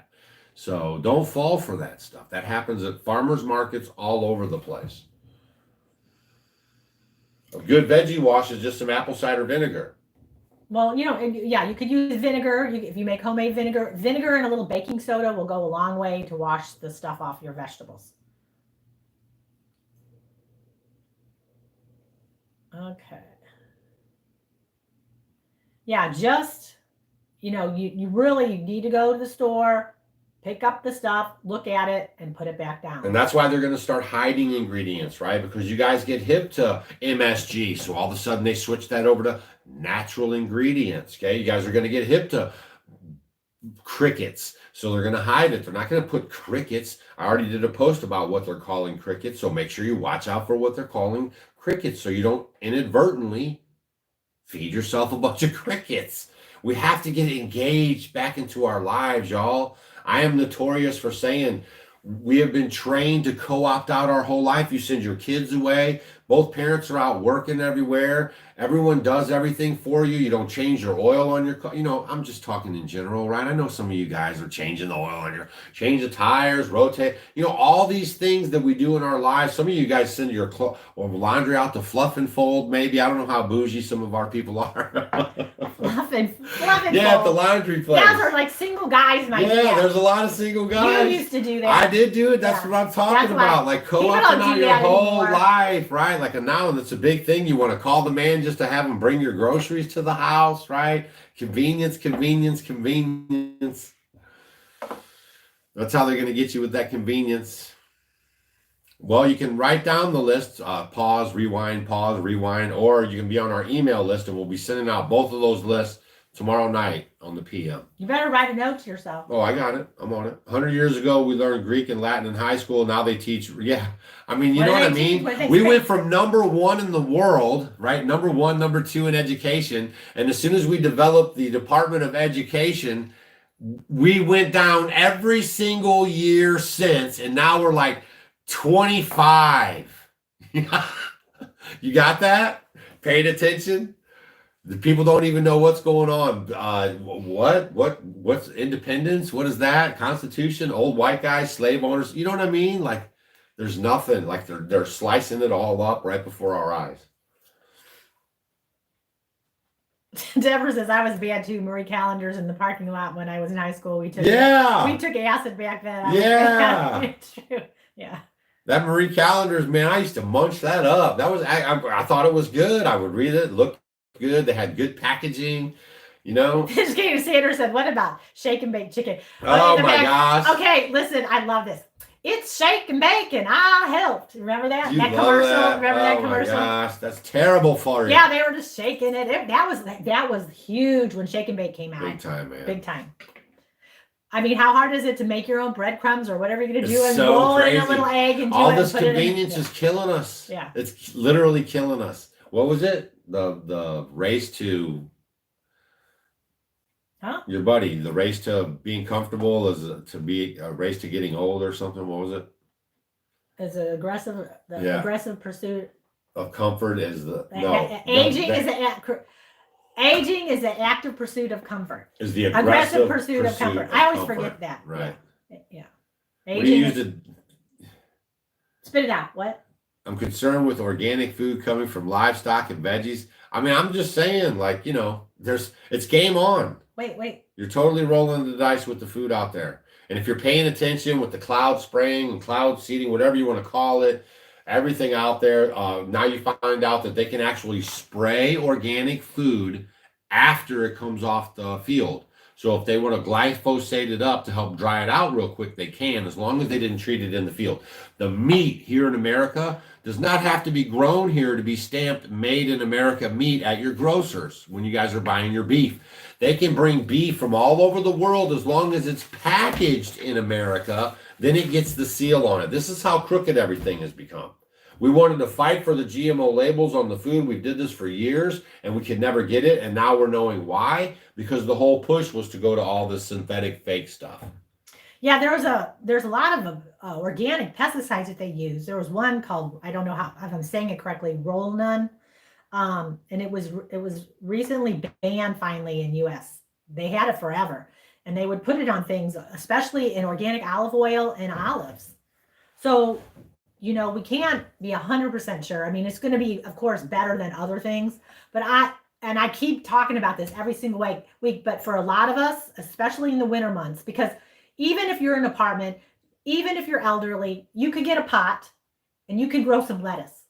So don't fall for that stuff. That happens at farmers markets all over the place. A good veggie wash is just some apple cider vinegar. Well, you could use vinegar. If you make homemade vinegar, and a little baking soda will go a long way to wash the stuff off your vegetables. Okay. Yeah, just, you really need to go to the store, pick up the stuff, look at it, and put it back down. And that's why they're going to start hiding ingredients, right? Because you guys get hip to MSG. So all of a sudden they switch that over to natural ingredients. Okay. You guys are going to get hip to crickets. So they're going to hide it. They're not going to put crickets. I already did a post about what they're calling crickets. So make sure you watch out for what they're calling crickets so you don't inadvertently feed yourself a bunch of crickets. We have to get engaged back into our lives, y'all. I am notorious for saying we have been trained to co-opt out our whole life. You send your kids away. Both parents are out working everywhere. Everyone does everything for you. You don't change your oil on your car. I'm just talking in general, right? I know some of you guys are changing the oil on change the tires, rotate. All these things that we do in our lives. Some of you guys send your laundry out to fluff and fold, maybe. I don't know how bougie some of our people are. Fluff and yeah, at the fold. laundry place. Those are like single guys, my Yeah, dad. there's a lot of single guys. You used to do that. I did do it. That's Yeah. what I'm talking That's why about. Like people co-opting don't out do your that whole anymore. life, right? Like now that's a big thing. You want to call the man just to have him bring your groceries to the house, right? Convenience. That's how they're going to get you with that convenience. Well, you can write down the list, pause, rewind, or you can be on our email list, and we'll be sending out both of those lists tomorrow night on the PM. You better write a note to yourself. Oh, I got it. I'm on it. 100 years ago, we learned Greek and Latin in high school. Now they teach, yeah. I mean, you know what I mean? We went from number one in the world, right? Number one, number two in education. And as soon as we developed the Department of Education, we went down every single year since. And now we're like 25. You got that? Paid attention? The people don't even know what's going on. What's independence? What is that? Constitution, old white guys, slave owners. You know what I mean? Like there's nothing. Like they're slicing it all up right before our eyes. Deborah says I was bad too. Marie Callender's in the parking lot when I was in high school. We took acid back then. Yeah. It's true. Yeah. That Marie Callender's, man, I used to munch that up. That was I thought it was good. I would read it, look good. They had good packaging, This Katie Sanders said, what about shake and bake chicken? Oh my gosh. Okay, listen, I love this. It's shake and bake and I helped. Remember that? You that love commercial? that? Remember that commercial? Oh my gosh, that's terrible for you. Yeah, they were just shaking it. That was huge when shake and bake came out. Big time, man. Big time. I mean, how hard is it to make your own breadcrumbs or whatever you're going to do and so roll it in a crazy. little egg and do all it this and put convenience it in? is killing us. Yeah. It's literally killing us. What was it? The race to your buddy, the race to being comfortable is to be a race to getting old or something. What was it? It's an aggressive pursuit Of comfort is aging is the active pursuit of comfort. Is the aggressive pursuit of comfort. I always forget that. Right. Yeah. We used it. Spit it out. What? I'm concerned with organic food coming from livestock and veggies. I mean, I'm just saying, like, it's game on. Wait. You're totally rolling the dice with the food out there. And if you're paying attention with the cloud spraying and cloud seeding, whatever you want to call it, everything out there, now you find out that they can actually spray organic food after it comes off the field. So if they want to glyphosate it up to help dry it out real quick, they can, as long as they didn't treat it in the field. The meat here in America does not have to be grown here to be stamped made in America meat at your grocers when you guys are buying your beef. They can bring beef from all over the world as long as it's packaged in America, then it gets the seal on it. This is how crooked everything has become. We wanted to fight for the GMO labels on the food. We did this for years and we could never get it. And now we're knowing why, because the whole push was to go to all this synthetic fake stuff. Yeah, there's a lot of organic pesticides that they use. There was one called, I don't know if I'm saying it correctly, Rollnun. And it was recently banned finally in US. They had it forever. And they would put it on things, especially in organic olive oil and olives. So we can't be 100% sure. I mean, it's going to be, of course, better than other things. But I keep talking about this every single week. But for a lot of us, especially in the winter months, because even if you're in an apartment, even if you're elderly, you could get a pot and you can grow some lettuce.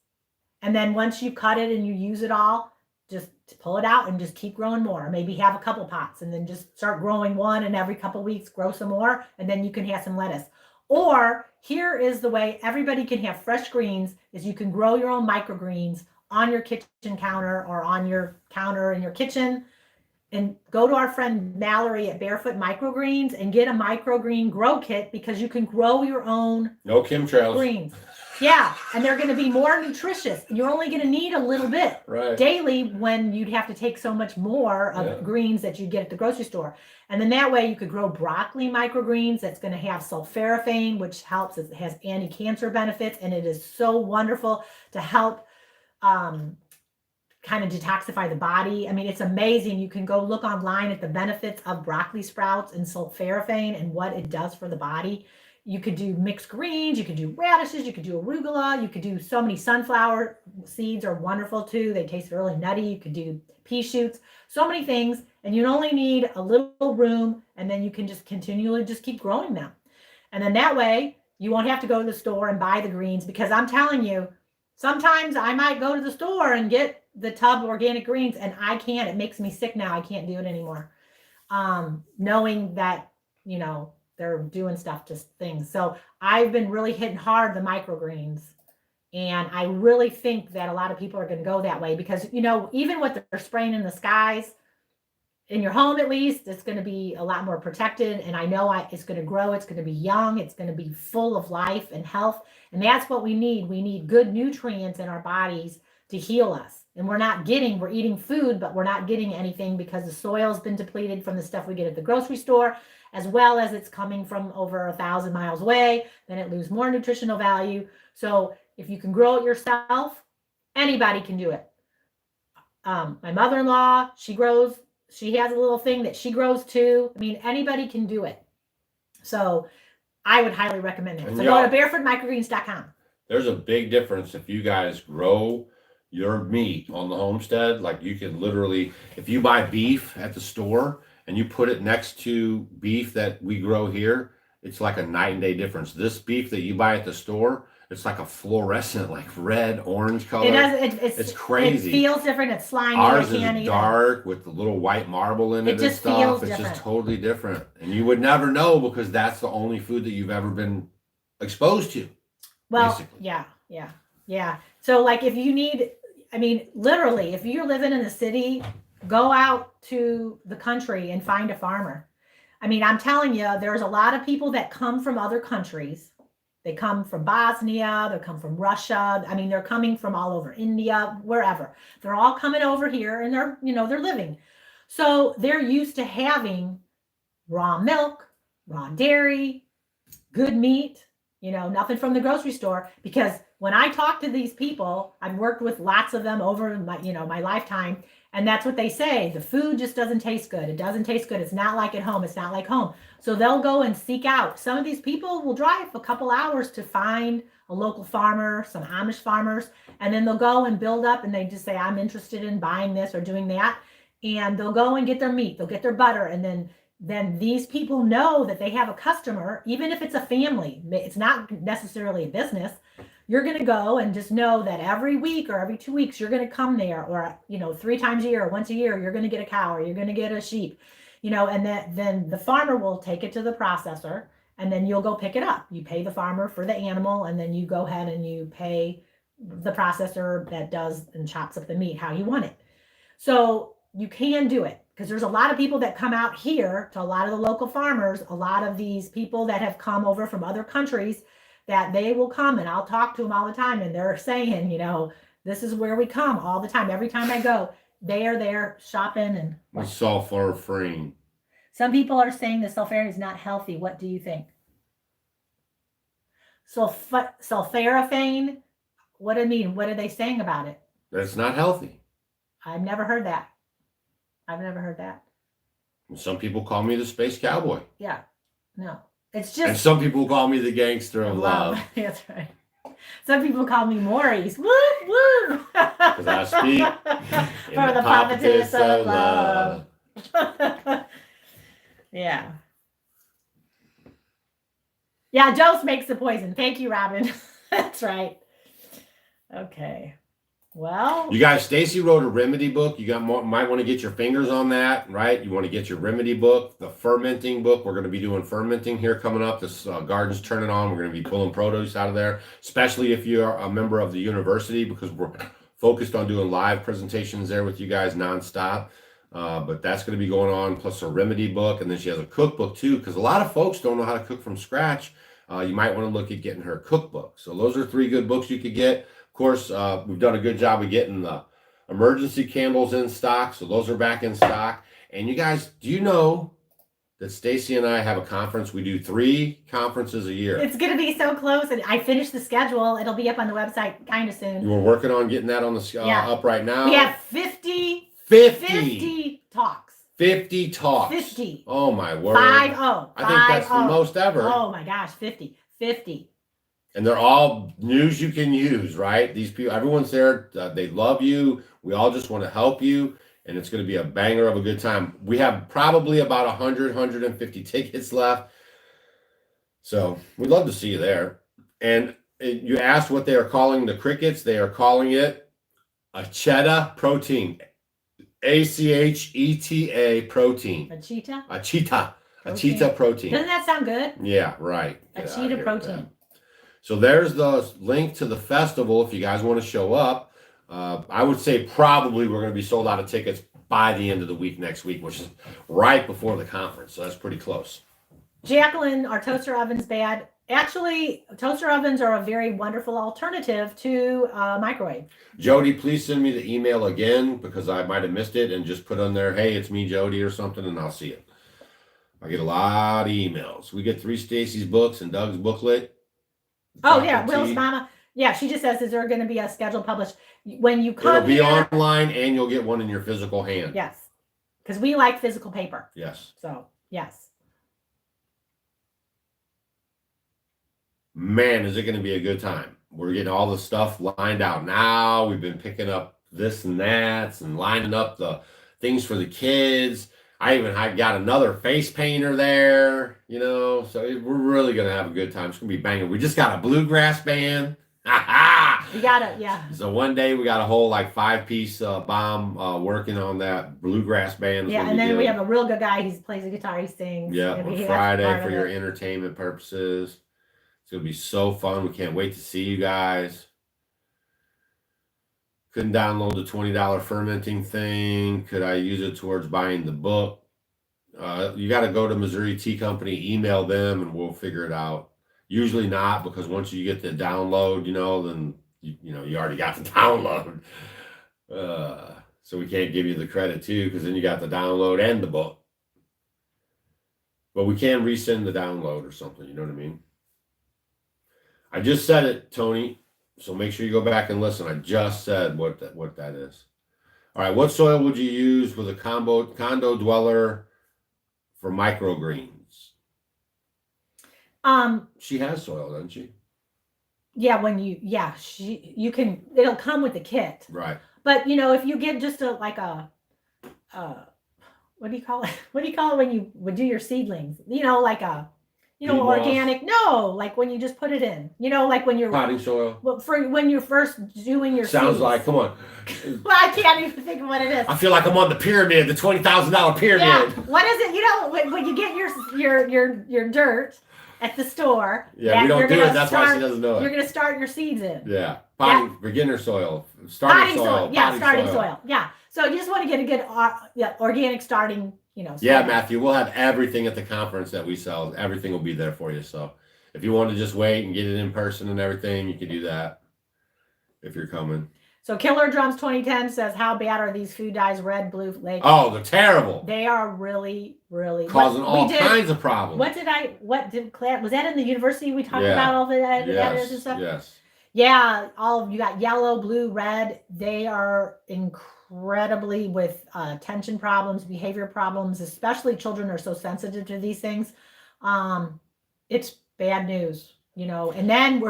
And then once you cut it and you use it all, just pull it out and just keep growing more. Maybe have a couple pots and then just start growing one, and every couple weeks grow some more, and then you can have some lettuce. Or here is the way everybody can have fresh greens, is you can grow your own microgreens on your kitchen counter or on your counter in your kitchen. And go to our friend Mallory at Barefoot Microgreens and get a microgreen grow kit, because you can grow your own No chemtrails. greens. Yeah, and they're going to be more nutritious. You're only going to need a little bit Right. daily, when you'd have to take so much more of Yeah. greens that you get at the grocery store. And then that way you could grow broccoli microgreens that's going to have sulforaphane, which helps. It has anti-cancer benefits, and it is so wonderful to help kind of detoxify the body. I mean, it's amazing. You can go look online at the benefits of broccoli sprouts and sulforaphane and what it does for the body. You could do mixed greens, you could do radishes, you could do arugula, you could do so many sunflower seeds are wonderful too. They taste really nutty. You could do pea shoots, so many things. And you only need a little room, and then you can just continually just keep growing them. And then that way you won't have to go to the store and buy the greens, because I'm telling you, sometimes I might go to the store and get the tub organic greens, and I can't. It makes me sick now. I can't do it anymore. Knowing that, you know, they're doing stuff to things. So I've been really hitting hard the microgreens. And I really think that a lot of people are going to go that way, because, you know, even what they're spraying in the skies, in your home at least, it's going to be a lot more protected. And I know it's going to grow. It's going to be young. It's going to be full of life and health. And that's what we need. We need good nutrients in our bodies to heal us. And we're eating food, but we're not getting anything, because the soil's been depleted from the stuff we get at the grocery store, as well as it's coming from over 1,000 miles away. Then it loses more nutritional value. So if you can grow it yourself, anybody can do it. My mother-in-law, she has a little thing that she grows too. I mean, anybody can do it. So I would highly recommend it. So go to barefootmicrogreens.com. There's a big difference if you guys grow your meat on the homestead. Like, you can literally, if you buy beef at the store and you put it next to beef that we grow here, it's like a night and day difference. This beef that you buy at the store, it's like a fluorescent, like red, orange color. It's crazy. It feels different. It's slimy. Ours is dark with the little white marble in it and just stuff. feels It's different. just totally different. And you would never know, because that's the only food that you've ever been exposed to. Well, basically. yeah. So like, if you need, I mean, literally, if you're living in the city, go out to the country and find a farmer. I mean, I'm telling you, there's a lot of people that come from other countries. They come from Bosnia, they come from Russia. I mean, they're coming from all over India, wherever. They're all coming over here, and they're living. So they're used to having raw milk, raw dairy, good meat, nothing from the grocery store. Because when I talk to these people, I've worked with lots of them over my lifetime. And that's what they say. The food just doesn't taste good. It doesn't taste good. It's not like at home. It's not like home. So they'll go and seek out. Some of these people will drive a couple hours to find a local farmer, some Amish farmers, and then they'll go and build up, and they just say, I'm interested in buying this or doing that. And they'll go and get their meat. They'll get their butter. And then these people know that they have a customer, even if it's a family. It's not necessarily a business. You're going to go and just know that every week or every 2 weeks, you're going to come there, or, 3 times a year or once a year, you're going to get a cow or you're going to get a sheep, and then the farmer will take it to the processor, and then you'll go pick it up. You pay the farmer for the animal, and then you go ahead and you pay the processor that does and chops up the meat how you want it. So you can do it, because there's a lot of people that come out here to a lot of the local farmers, a lot of these people that have come over from other countries, that they will come, and I'll talk to them all the time, and they're saying, this is where we come all the time. Every time I go, they are there shopping. And It's sulfur-free. Some people are saying the sulforaphane is not healthy. What do you think? Sulforaphane, what do you mean? What are they saying about it? That's not healthy. I've never heard that. Some people call me the space cowboy. Yeah, no. It's And just some people call me the gangster of love. That's right. Some people call me Maurice. Woo woo. Because I speak For the prophetess of love. Yeah. Yeah, dose makes the poison. Thank you, Robin. That's right. Okay. Well, You guys, Stacy wrote a remedy book. You might want to get your fingers on that, right? You want to get your remedy book, the fermenting book. We're going to be doing fermenting here coming up. This garden's turning on. We're going to be pulling produce out of there, especially if you're a member of the university, because we're focused on doing live presentations there with you guys nonstop. But that's going to be going on, plus a remedy book. And then she has a cookbook too, because a lot of folks don't know how to cook from scratch. You might want to look at getting her cookbook. So those are 3 good books you could get. Of course, we've done a good job of getting the emergency candles in stock. So those are back in stock. And you guys, do you know that Stacy and I have a conference? We do 3 conferences a year. it's going to be so close. And I finished the schedule. It'll be up on the website kind of soon. You were working on getting that on the Yeah. up right now. We have 50 talks. 50 talks. 50. Oh my word. 50. I think that's the most ever. Oh my gosh, 50. 50. And they're all news you can use, right? These people, everyone's there. They love you. We all just want to help you. And it's going to be a banger of a good time. We have probably about 100, 150 tickets left. So we'd love to see you there. And you asked what they are calling the crickets. They are calling it a cheetah protein. ACHETA protein. A cheetah? A cheetah. A Protein. cheetah protein. Doesn't that sound good? Yeah, right. A Get out cheetah here protein. with that. So there's the link to the festival if you guys want to show up. I would say probably we're going to be sold out of tickets by the end of the week next week, which is right before the conference. So that's pretty close. Jacqueline, are toaster ovens bad? Actually, toaster ovens are a very wonderful alternative to microwave. Jody, please send me the email again because I might have missed it, and just put on there, hey, it's me, Jody, or something, and I'll see it. I get a lot of emails. We get 3 Stacy's books and Doug's booklet. Oh yeah, Chocolate Will's tea. mama. Yeah, she just says, is there going to be a schedule published when you come It'll be here? online, and you'll get one in your physical hand. Yes, because we like physical paper. Yes. So yes. Man, is it going to be a good time. We're getting all the stuff lined out now. We've been picking up this and that and lining up the things for the kids. I got another face painter there, so we're really going to have a good time. It's going to be banging. We just got a bluegrass band. You gotta, yeah. So one day we got a whole 5-piece bomb working on that bluegrass band. Yeah, and then we have a real good guy. He plays the guitar. He sings. Yeah, and on that's Friday part for of your it. entertainment purposes. It's going to be so fun. We can't wait to see you guys. Couldn't download the $20 fermenting thing. Could I use it towards buying the book? You got to go to Missouri Tea Company, email them, and we'll figure it out. Usually not, because once you get the download, then you already got the download. So we can't give you the credit too, because then you got the download and the book. But we can resend the download or something. You know what I mean? I just said it, Tony. So make sure you go back and listen. I just said what that is. All right. What soil would you use with a condo dweller for microgreens? She has soil, doesn't she? Yeah, you can, it'll come with the kit. Right. But if you get just what do you call it? What do you call it when you would do your seedlings? Peat moss. Organic. No, like when you just put it in. Like when you're Potting soil. well, for when you're first doing your Sounds seeds. like, come on. Well, I can't even think of what it is. I feel like I'm on the pyramid, the $20,000 pyramid. Yeah. What is it? When you get your dirt at the store. Yeah, we don't do it. That's why she doesn't know You're it. going to start your seeds in. Yeah. Potting, beginner soil. Starting soil. Yeah, potting starting soil. Yeah. So you just want to get a good organic starting, Yeah, soil. Matthew, we'll have everything at the conference that we sell. Everything will be there for you. So if you want to just wait and get it in person and everything, you can do that if you're coming. So Killer Drums 2010 says, how bad are these food dyes, red, blue, lake? Oh, they're terrible. They are really, really Causing all kinds of problems. was that in the university we talked about all the editors and stuff? Yes. Yeah, you got yellow, blue, red. They are incredibly with attention problems, behavior problems, especially children are so sensitive to these things. It's bad news, and then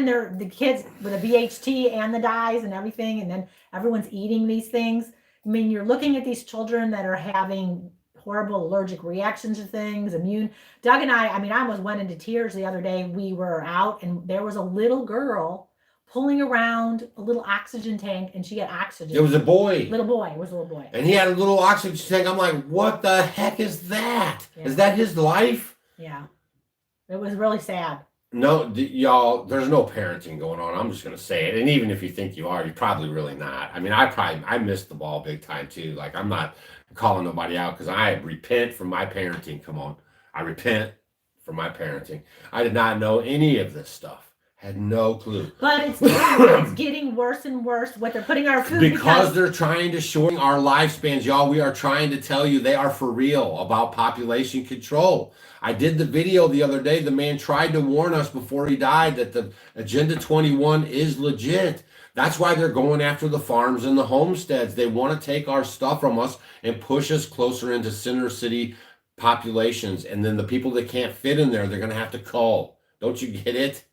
they're the kids with a BHT and the dyes and everything. And then everyone's eating these things. I mean, you're looking at these children that are having horrible allergic reactions to things, immune. Doug and I almost went into tears the other day. We were out and there was a little girl pulling around a little oxygen tank, and she had oxygen. It was a boy. Little boy. It was a little boy. And he had a little oxygen tank. I'm like, what the heck is that? Yeah. Is that his life? Yeah. It was really sad. No, y'all, there's no parenting going on. I'm just going to say it. And even if you think you are, you're probably really not. I mean, I missed the ball big time too. Like, I'm not calling nobody out because I repent from my parenting. Come on. I repent from my parenting. I did not know any of this stuff. Had no clue. But it's getting worse and worse what they're putting our food because they're trying to shorten our lifespans, y'all. We are trying to tell you they are for real about population control. I did the video the other day. The man tried to warn us before he died that the Agenda 21 is legit. That's why they're going after the farms and the homesteads. They want to take our stuff from us and push us closer into center city populations. And then the people that can't fit in there, they're going to have to cull. Don't you get it?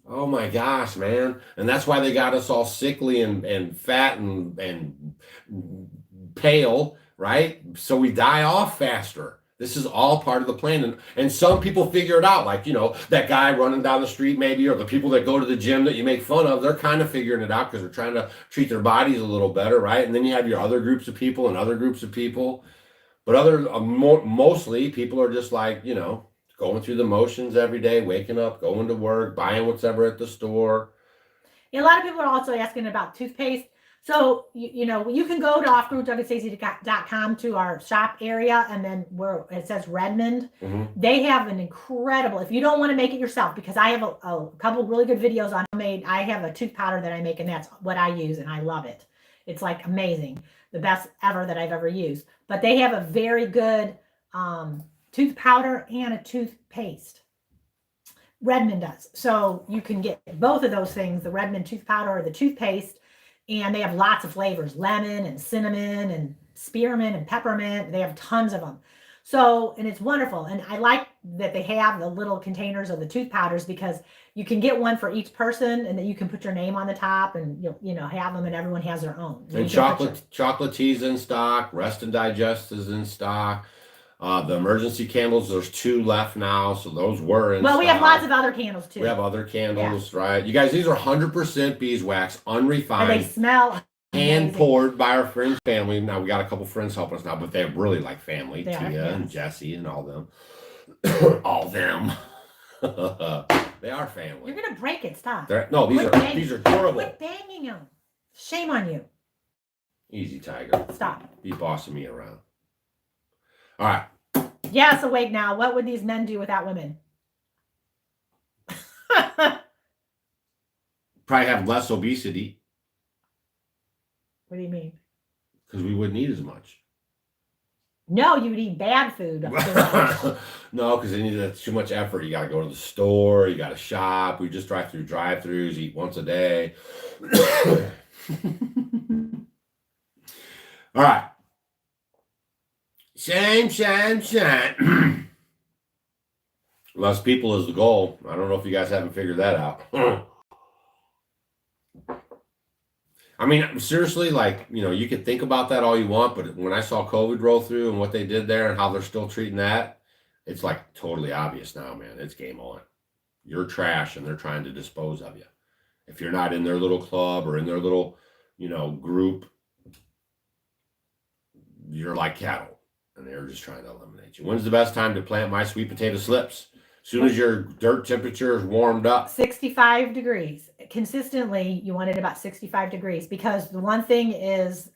Oh my gosh, man. And that's why they got us all sickly and fat and pale, right? So we die off faster. This is all part of the plan. And some people figure it out, like, you know, that guy running down the street maybe, or the people that go to the gym that you make fun of, they're kind of figuring it out because they're trying to treat their bodies a little better, right? And then you have your other groups of people and other groups of people. But mostly people are just like, you know, going through the motions every day, waking up, going to work, buying whatever at the store. Yeah, a lot of people are also asking about toothpaste. So, you know, you can go to offgridwithdougandstacy.com to our shop area, and then where it says Redmond, they have an incredible, if you don't want to make it yourself, because I have a couple really good videos on homemade. I have a tooth powder that I make, and that's what I use, and I love it. It's like amazing. The best ever that I've ever used. But they have a very good tooth powder and a toothpaste. Redmond does. So you can get both of those things, the Redmond tooth powder or the toothpaste, and they have lots of flavors, lemon and cinnamon and spearmint and peppermint. They have tons of them. So, and it's wonderful. And I like that they have the little containers of the tooth powders because you can get one for each person, and then you can put your name on the top, and you know, have them, and everyone has their own. And chocolate tea's in stock, Rest and Digest is in stock. The emergency candles, there's 2 left now, so those were in stock. We have lots of other candles too. We have other candles, right? You guys, these are 100% beeswax, unrefined. And they smell hand poured by our friends' family. Now we got a couple friends helping us now, but they're really like family. Tia and Jesse and all them. All them. They are family. You're gonna break it. Stop. No, these are durable. Quit banging them. Shame on you. Easy, Tiger. Stop. Be bossing me around. All right. Yes, awake now. What would these men do without women? Probably have less obesity. What do you mean? Because we wouldn't eat as much. No, you would eat bad food. No, because then that's too much effort. You got to go to the store. You got to shop. We just drive through drive-thrus, eat once a day. All right. Shame. Less people is the goal. I don't know if you guys haven't figured that out. I mean, seriously, like, you know, you can think about that all you want, but when I saw COVID roll through and what they did there and how they're still treating that, it's like totally obvious now, man. It's game on. You're trash and they're trying to dispose of you. If you're not in their little club or in their little, you know, group, you're like cattle and they're just trying to eliminate you. When's the best time to plant my sweet potato slips? As soon as your dirt temperature is warmed up. 65 degrees. Consistently, you want it about 65 degrees because the one thing is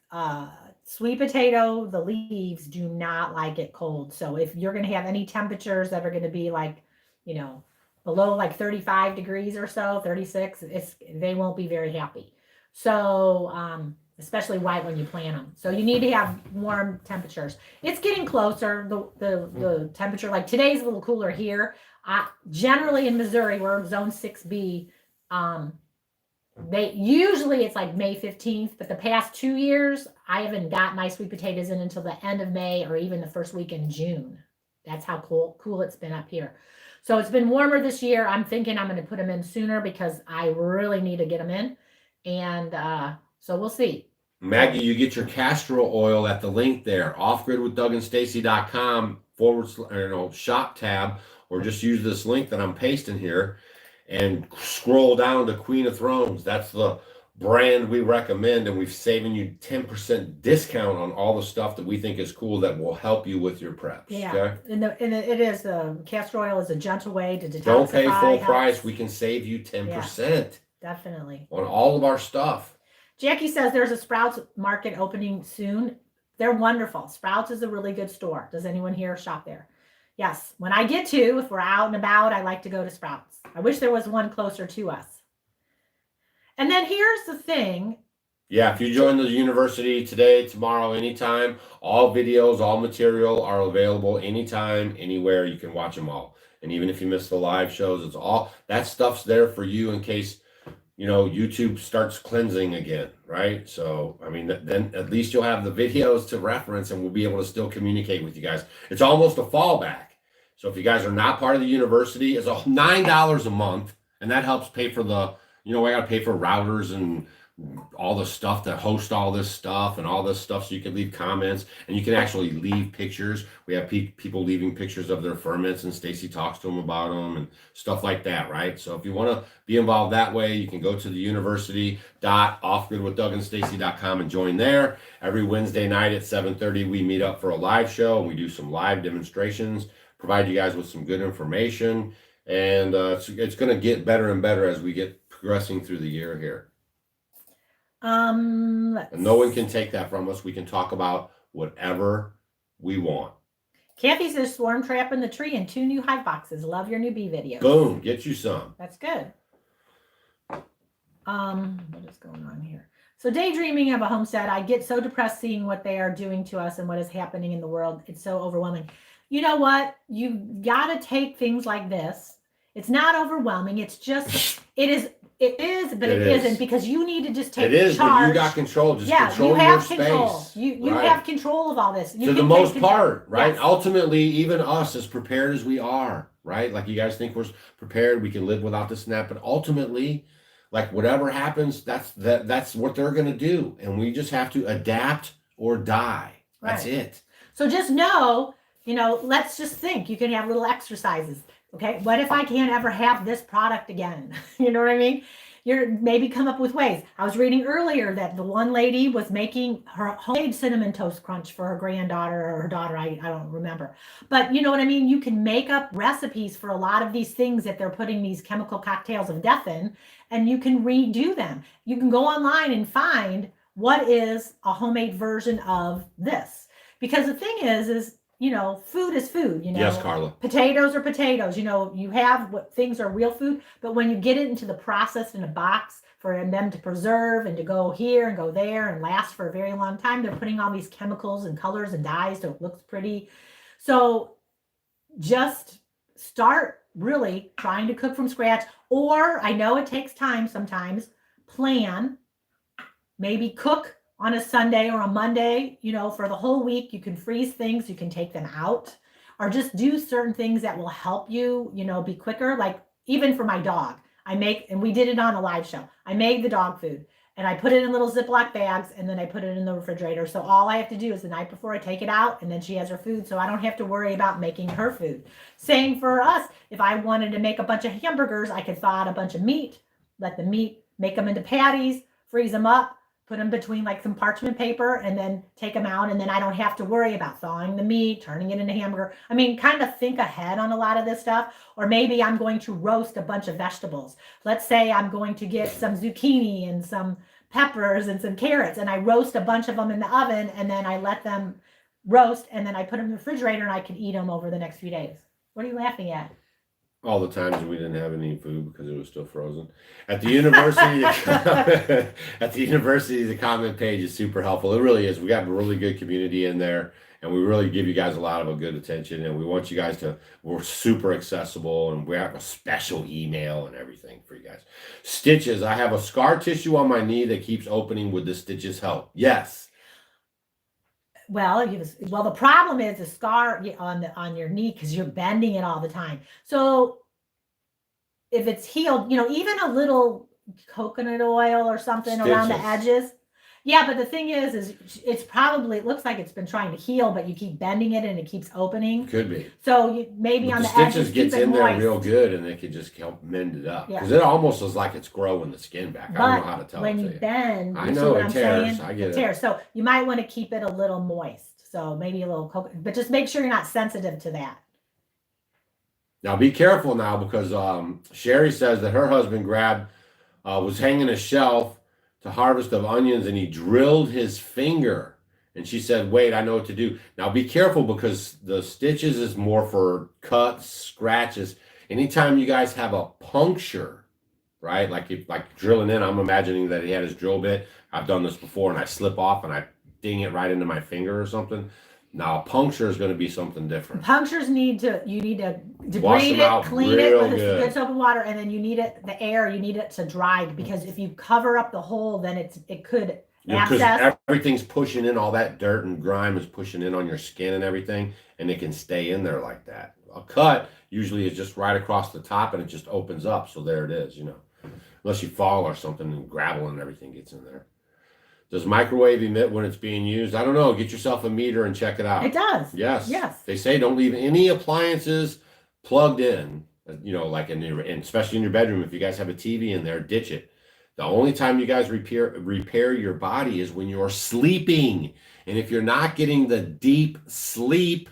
sweet potato, the leaves do not like it cold. So if you're going to have any temperatures that are going to be like, you know, below like 35 degrees or so, 36, they won't be very happy. So, especially white when you plant them. So you need to have warm temperatures. It's getting closer. The temperature, like today's a little cooler here. Generally in Missouri, we're zone 6B. It's like May 15th, but the past 2 years, I haven't got my sweet potatoes in until the end of May or even the first week in June. That's how cool it's been up here. So it's been warmer this year. I'm thinking I'm going to put them in sooner because I really need to get them in. And so we'll see. Maggie, you get your castor oil at the link there, offgridwithdougandstacy.com /shop tab, or just use this link that I'm pasting here. and scroll down to Queen of Thrones. That's the brand we recommend, and we've saving you 10% discount on all the stuff that we think is cool that will help you with your preps. Yeah, Okay? and it is castor oil is a gentle way to detoxify. Don't pay full helps. price. We can save you 10% Definitely on all of our stuff. Jackie says there's a Sprouts market opening soon. They're wonderful. Sprouts is a really good store. Does anyone here shop there? Yes. When I get to, if we're out and about, I like to go to Sprouts. I wish there was one closer to us. And then here's the thing. Yeah, if you join the university today, tomorrow, anytime, all videos, all material are available anytime, anywhere. You can watch them all. And even if you miss the live shows, it's all that stuff's there for you in case, you know, YouTube starts cleansing again, right? So, I mean, then at least you'll have the videos to reference and we'll be able to still communicate with you guys. It's almost a fallback. So if you guys are not part of the university, it's $9 a month, and that helps pay for the, you know, I got to pay for routers and all the stuff to host all this stuff and all this stuff, so you can leave comments and you can actually leave pictures. We have people leaving pictures of their ferments, and Stacy talks to them about them and stuff like that, right? So if you want to be involved that way, you can go to the university.offgridwithdougandstacy.com and join there. Every Wednesday night at 7:30 we meet up for a live show, and we do some live demonstrations, provide you guys with some good information, and it's going to get better and better as we get progressing through the year here. And no one can take that from us. We can talk about whatever we want. Kathy says swarm trap in the tree and 2 new hive boxes. Love your new bee videos. Boom, get you some. That's good. What is going on here? So daydreaming of a homestead, I get so depressed seeing what they are doing to us and what is happening in the world. It's so overwhelming. You know what? You got to take things like this. It's not overwhelming. It's just, it is, but it isn't, because you need to just take charge. It is, but you got control. Just yeah, control you have your control. space. You right. have control of all this. You to the most part, right? Yes. Ultimately, even us, as prepared as we are, right? Like you guys think we're prepared, we can live without this and that, but ultimately, like whatever happens, that's what they're going to do, and we just have to adapt or die. That's it. So just know, you know, let's just think. You can have little exercises. Okay, what if I can't ever have this product again? You know what I mean? You're maybe come up with ways. I was reading earlier that the one lady was making her homemade cinnamon toast crunch for her granddaughter or her daughter. I don't remember. But you know what I mean? You can make up recipes for a lot of these things that they're putting these chemical cocktails of death in, and you can redo them. You can go online and find what is a homemade version of this. Because the thing is, you know, food is food, you know. Yes, Carla. Potatoes are potatoes. You know, you have what things are real food, but when you get it into the processed in a box for them to preserve and to go here and go there and last for a very long time, they're putting all these chemicals and colors and dyes so it looks pretty. So just start really trying to cook from scratch, or I know it takes time sometimes, plan, maybe cook on a Sunday or a Monday, you know, for the whole week. You can freeze things, you can take them out, or just do certain things that will help you, you know, be quicker. Like even for my dog, I make, and we did it on a live show, I made the dog food and I put it in little Ziploc bags and then I put it in the refrigerator. So all I have to do is the night before I take it out, and then she has her food. So I don't have to worry about making her food. Same for us. If I wanted to make a bunch of hamburgers, I could thaw out a bunch of meat, let the meat, make them into patties, freeze them up, put them between like some parchment paper, and then take them out. And then I don't have to worry about thawing the meat, turning it into hamburger. I mean, kind of think ahead on a lot of this stuff. Or maybe I'm going to roast a bunch of vegetables. Let's say I'm going to get some zucchini and some peppers and some carrots, and I roast a bunch of them in the oven, and then I let them roast, and then I put them in the refrigerator, and I can eat them over the next few days. What are you laughing at? All the times we didn't have any food because it was still frozen. At the university, the comment page is super helpful. It really is. We got a really good community in there, and we really give you guys a lot of a good attention. And we want you guys to, we're super accessible, and we have a special email and everything for you guys. Stitches. I have a scar tissue on my knee that keeps opening. Would the stitches help? Yes. Well, the problem is a scar on your knee because you're bending it all the time. So if it's healed, you know, even a little coconut oil or something around the edges, Yeah, but the thing is it's probably, it looks like it's been trying to heal, but you keep bending it and it keeps opening. Could be. So you maybe But on the the edges stitches keep gets it in there moist. real good, and they could just help mend it up. Yeah. Because it almost is like it's growing the skin back. I don't know how to tell when it you to you. bend, I you see know what it I'm tears. saying? I get It it. tears. So you might want to keep it a little moist. So maybe a little coconut, but just make sure you're not sensitive to that. Now be careful now, because Sherry says that her husband was hanging a shelf to harvest of onions, and he drilled his finger. And she said, wait, I know what to do. Now be careful, because the stitches is more for cuts, scratches. Anytime you guys have a puncture, right? Like drilling in, I'm imagining that he had his drill bit. I've done this before, and I slip off and I ding it right into my finger or something. Now a puncture is going to be something different. Punctures you need to Wash debride them out it, clean it real with good. good soap and water, and then you need the air, you need it to dry, because if you cover up the hole, then it could Because abscess. everything's pushing in, all that dirt and grime is pushing in on your skin and everything, and it can stay in there like that. A cut usually is just right across the top, and it just opens up, so there it is, unless you fall or something and gravel and everything gets in there. Does microwave emit when it's being used? I don't know. Get yourself a meter and check it out. It does. Yes. Yes. They say don't leave any appliances plugged in, like and especially in your bedroom. If you guys have a TV in there, ditch it. The only time you guys repair your body is when you're sleeping. And if you're not getting the deep sleep,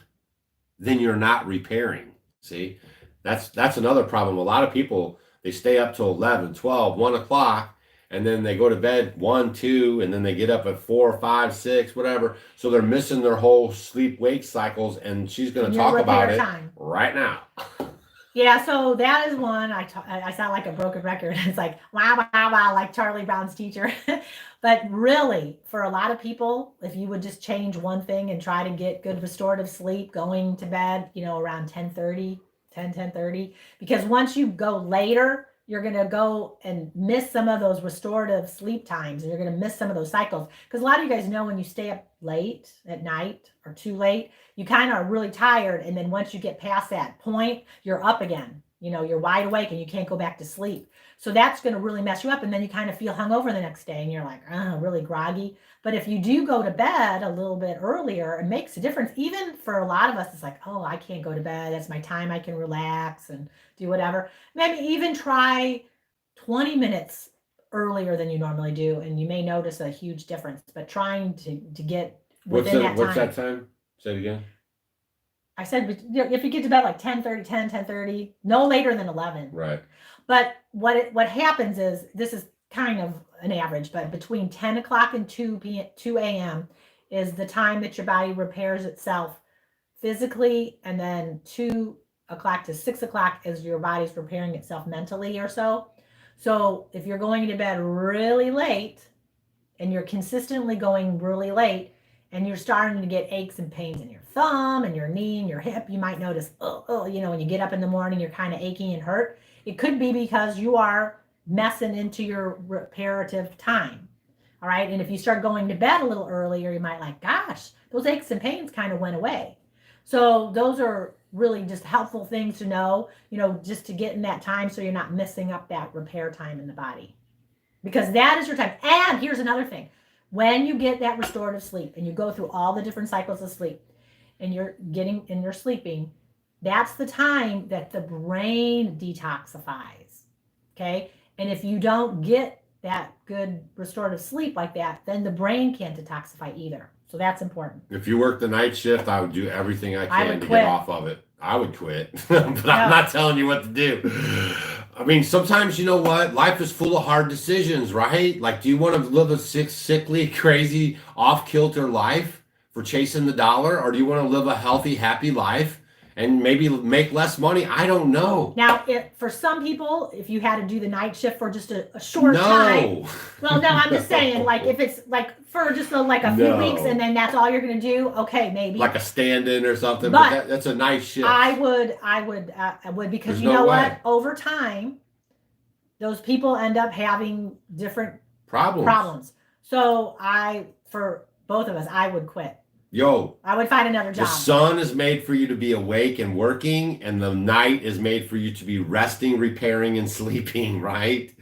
then you're not repairing. See, that's another problem. A lot of people, they stay up till 11, 12, 1 o'clock, and then they go to bed 1, 2, and then they get up at 4, 5, 6, whatever. So they're missing their whole sleep-wake cycles, and she's going to talk about it right now. Yeah, so that is one. I sound like a broken record. It's like, wow, wow, wow, like Charlie Brown's teacher. But really, for a lot of people, if you would just change one thing and try to get good restorative sleep, going to bed, around 10:30, because once you go later, you're going to go and miss some of those restorative sleep times, and you're going to miss some of those cycles. Because a lot of you guys know when you stay up late at night or too late, you kind of are really tired. And then once you get past that point, you're up again. You're wide awake and you can't go back to sleep. So that's going to really mess you up. And then you kind of feel hungover the next day and you're like, really groggy. But if you do go to bed a little bit earlier, it makes a difference. Even for a lot of us, it's like, oh, I can't go to bed. That's my time. I can relax and do whatever. Maybe even try 20 minutes earlier than you normally do. And you may notice a huge difference, but trying to get within that time. What's that time? Say it again. I said, if you get to bed like 10:30, no later than 11. Right. But what happens is, this is kind of an average, but between 10 o'clock and 2 a.m. is the time that your body repairs itself physically, and then 2 o'clock to 6 o'clock is your body's repairing itself mentally or so. So if you're going to bed really late and you're consistently going really late, and you're starting to get aches and pains in your thumb and your knee and your hip, you might notice, when you get up in the morning, you're kind of achy and hurt. It could be because you are messing into your reparative time. All right. And if you start going to bed a little earlier, you might like, gosh, those aches and pains kind of went away. So those are really just helpful things to know, just to get in that time so you're not missing up that repair time in the body. Because that is your time. And here's another thing. When you get that restorative sleep and you go through all the different cycles of sleep and you're sleeping, that's the time that the brain detoxifies. Okay. And if you don't get that good restorative sleep like that, then the brain can't detoxify either. So that's important. If you work the night shift, I would do everything I can to get off of it. I would quit, but I'm not telling you what to do. I mean, sometimes, you know what? Life is full of hard decisions, right? Like, do you want to live a sickly, crazy, off-kilter life for chasing the dollar? Or do you want to live a healthy, happy life and maybe make less money? I don't know. Now, for some people, if you had to do the night shift for just a short time. Well, no, I'm just saying, like, if it's like for just a few weeks and then that's all you're going to do, okay, maybe. Like a stand-in or something, but that's a nice shift. I would because you know what? Over time, those people end up having different problems. So for both of us, I would quit. I would find another job. The sun is made for you to be awake and working, and the night is made for you to be resting, repairing, and sleeping, right?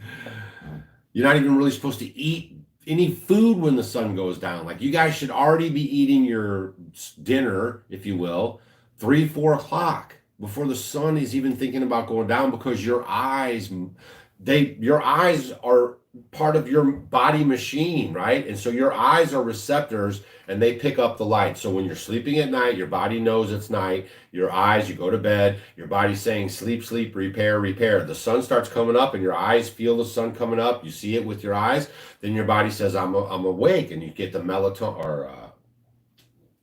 You're not even really supposed to eat any food when the sun goes down. Like you guys should already be eating your dinner, if you will, 3-4 o'clock before the sun is even thinking about going down, because your eyes are part of your body machine, right? And so your eyes are receptors and they pick up the light. So when you're sleeping at night, your body knows it's night. Your eyes, you go to bed, your body's saying sleep, sleep, repair, repair. The sun starts coming up and your eyes feel the sun coming up. You see it with your eyes. Then your body says, I'm awake, and you get the melatonin. Or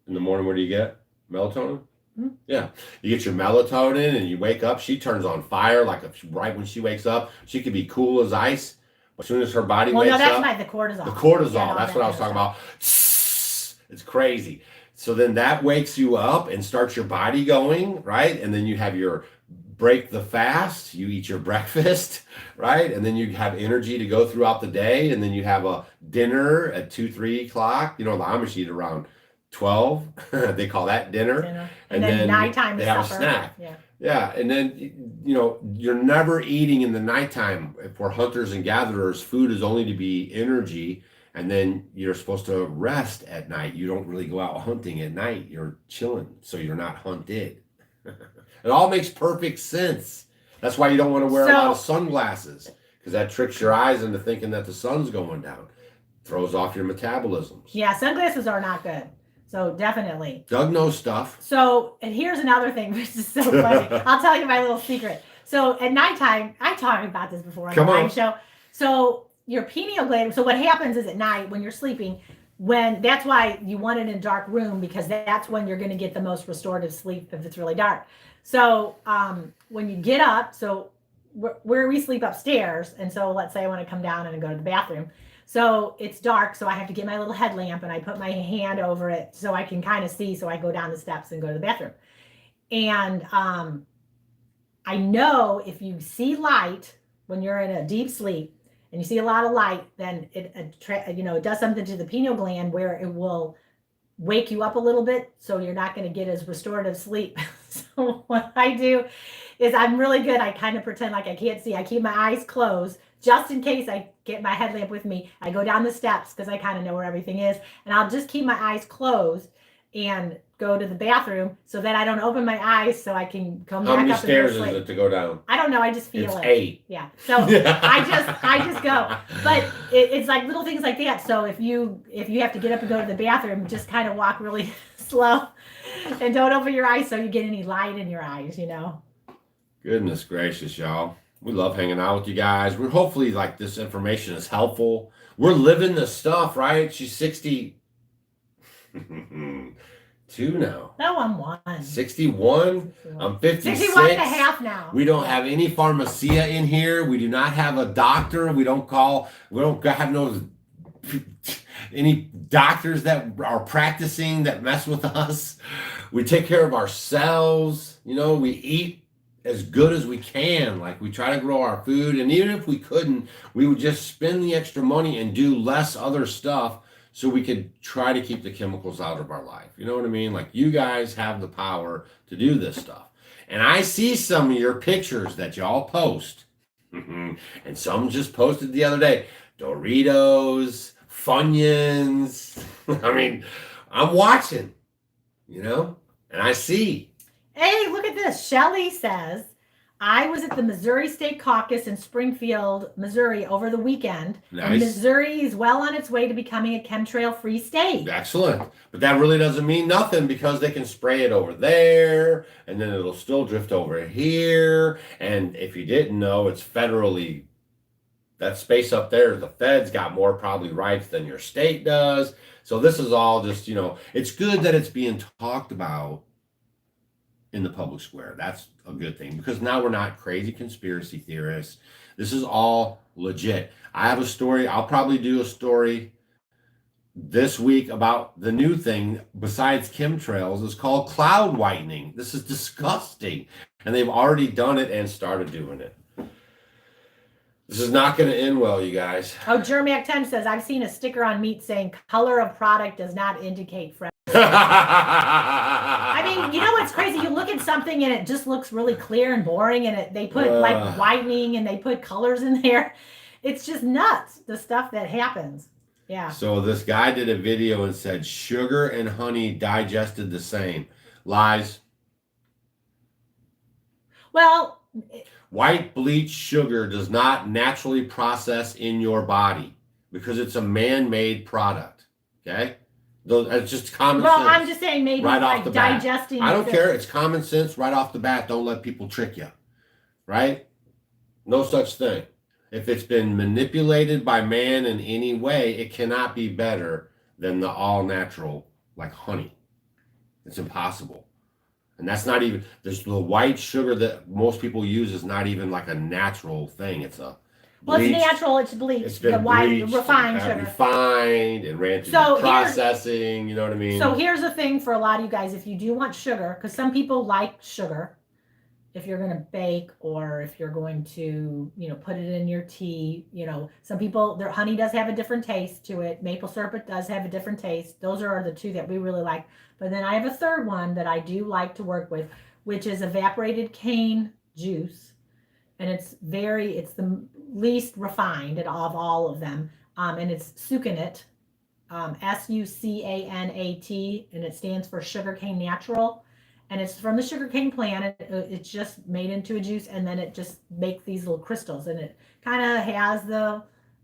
in the morning, what do you get? Melatonin? Yeah, you get your melatonin and you wake up. She turns on fire right when she wakes up. She could be cool as ice. As soon as her body wakes up. Well, no, that's not the cortisol. The cortisol, Yeah, no, that's what I was talking stuff. about. It's crazy. So then that wakes you up and starts your body going, right? And then you have your break the fast. You eat your breakfast, right? And then you have energy to go throughout the day. And then you have a dinner at 2-3 o'clock. You know, the Amish eat around 12. They call that dinner. And then nighttime they is have supper. a snack. Yeah. Yeah, and then, you know, you're never eating in the nighttime. If we're hunters and gatherers, food is only to be energy, and then you're supposed to rest at night. You don't really go out hunting at night. You're chilling, so you're not hunted. It all makes perfect sense. That's why you don't want to wear a lot of sunglasses, because that tricks your eyes into thinking that the sun's going down. Throws off your metabolism. Yeah, sunglasses are not good. So definitely. Doug knows stuff. So, and here's another thing, which is so funny. I'll tell you my little secret. So at nighttime, I talked about this before on the live show. So your pineal gland, so what happens is at night when you're sleeping, that's why you want it in a dark room, because that's when you're going to get the most restorative sleep if it's really dark. So when you get up, so where we sleep upstairs, and so let's say I want to come down and go to the bathroom. So it's dark, so I have to get my little headlamp and I put my hand over it so I can kind of see, so I go down the steps and go to the bathroom. And I know if you see light when you're in a deep sleep and you see a lot of light, then it does something to the pineal gland where it will wake you up a little bit, so you're not going to get as restorative sleep. So what I do is I'm really good. I kind of pretend like I can't see. I keep my eyes closed just in case I get my headlamp with me. I go down the steps because I kind of know where everything is, and I'll just keep my eyes closed and go to the bathroom so that I don't open my eyes, so I can come back up. How many stairs is it to go down? I don't know. I just feel it's it. 8. Yeah. So I just go. But it's like little things like that. So if you have to get up and go to the bathroom, just kind of walk really slow and don't open your eyes so you get any light in your eyes, you know. Goodness gracious, y'all. We love hanging out with you guys. We're hopefully like this information is helpful. We're living this stuff, right? She's 62 now. No, I'm 1. 61. I'm 56. 61 and a half now. We don't have any pharmacia in here. We do not have a doctor. We don't have any doctors that are practicing that mess with us. We take care of ourselves. You know, we eat as good as we can. Like, we try to grow our food, and even if we couldn't, we would just spend the extra money and do less other stuff so we could try to keep the chemicals out of our life. You know what I mean? Like, you guys have the power to do this stuff. And I see some of your pictures that y'all post, and some just posted the other day, Doritos, Funyuns. I mean, I'm watching, you know, and I see. Hey, look at this. Shelly says, I was at the Missouri State Caucus in Springfield, Missouri over the weekend. Nice. And Missouri is well on its way to becoming a chemtrail-free state. Excellent. But that really doesn't mean nothing, because they can spray it over there and then it'll still drift over here. And if you didn't know, it's federally, that space up there, the feds got more probably rights than your state does. So this is all just, you know, it's good that it's being talked about in the public square. That's a good thing, because now we're not crazy conspiracy theorists. This is all legit. I have a story. I'll probably do a story this week about the new thing besides chemtrails. It's called cloud whitening. This is disgusting. And they've already done it and started doing it. This is not going to end well, you guys. Oh, Jermac 10 says, I've seen a sticker on meat saying color of product does not indicate fresh. I mean, you know what's crazy? You look at something and it just looks really clear and boring, and they put like whitening and they put colors in there. It's just nuts, the stuff that happens. Yeah. So this guy did a video and said sugar and honey digested the same. Lies. Well, White bleach sugar does not naturally process in your body because it's a man-made product. Okay? It's just common sense. I'm just saying maybe right off like the bat. digesting. I don't care. It's common sense right off the bat. Don't let people trick you. Right? No such thing. If it's been manipulated by man in any way, it cannot be better than the all natural, like honey. It's impossible. And that's not even, there's the white sugar that most people use is not even like a natural thing. It's a bleached, it's natural, it's bleached. it's been the white bleached, refined sugar. Refined and ran through So processing, you know what I mean? So here's the thing for a lot of you guys, if you do want sugar, because some people like sugar, if you're going to bake or if you're going to, put it in your tea, some people, their honey does have a different taste to it. Maple syrup, it does have a different taste. Those are the two that we really like. But then I have a third one that I do like to work with, which is evaporated cane juice. And it's the least refined of all of them. And it's sucanate, SUCANAT, and it stands for sugarcane natural. And it's from the sugarcane plant. It's just made into a juice, and then it just makes these little crystals, and it kind of has the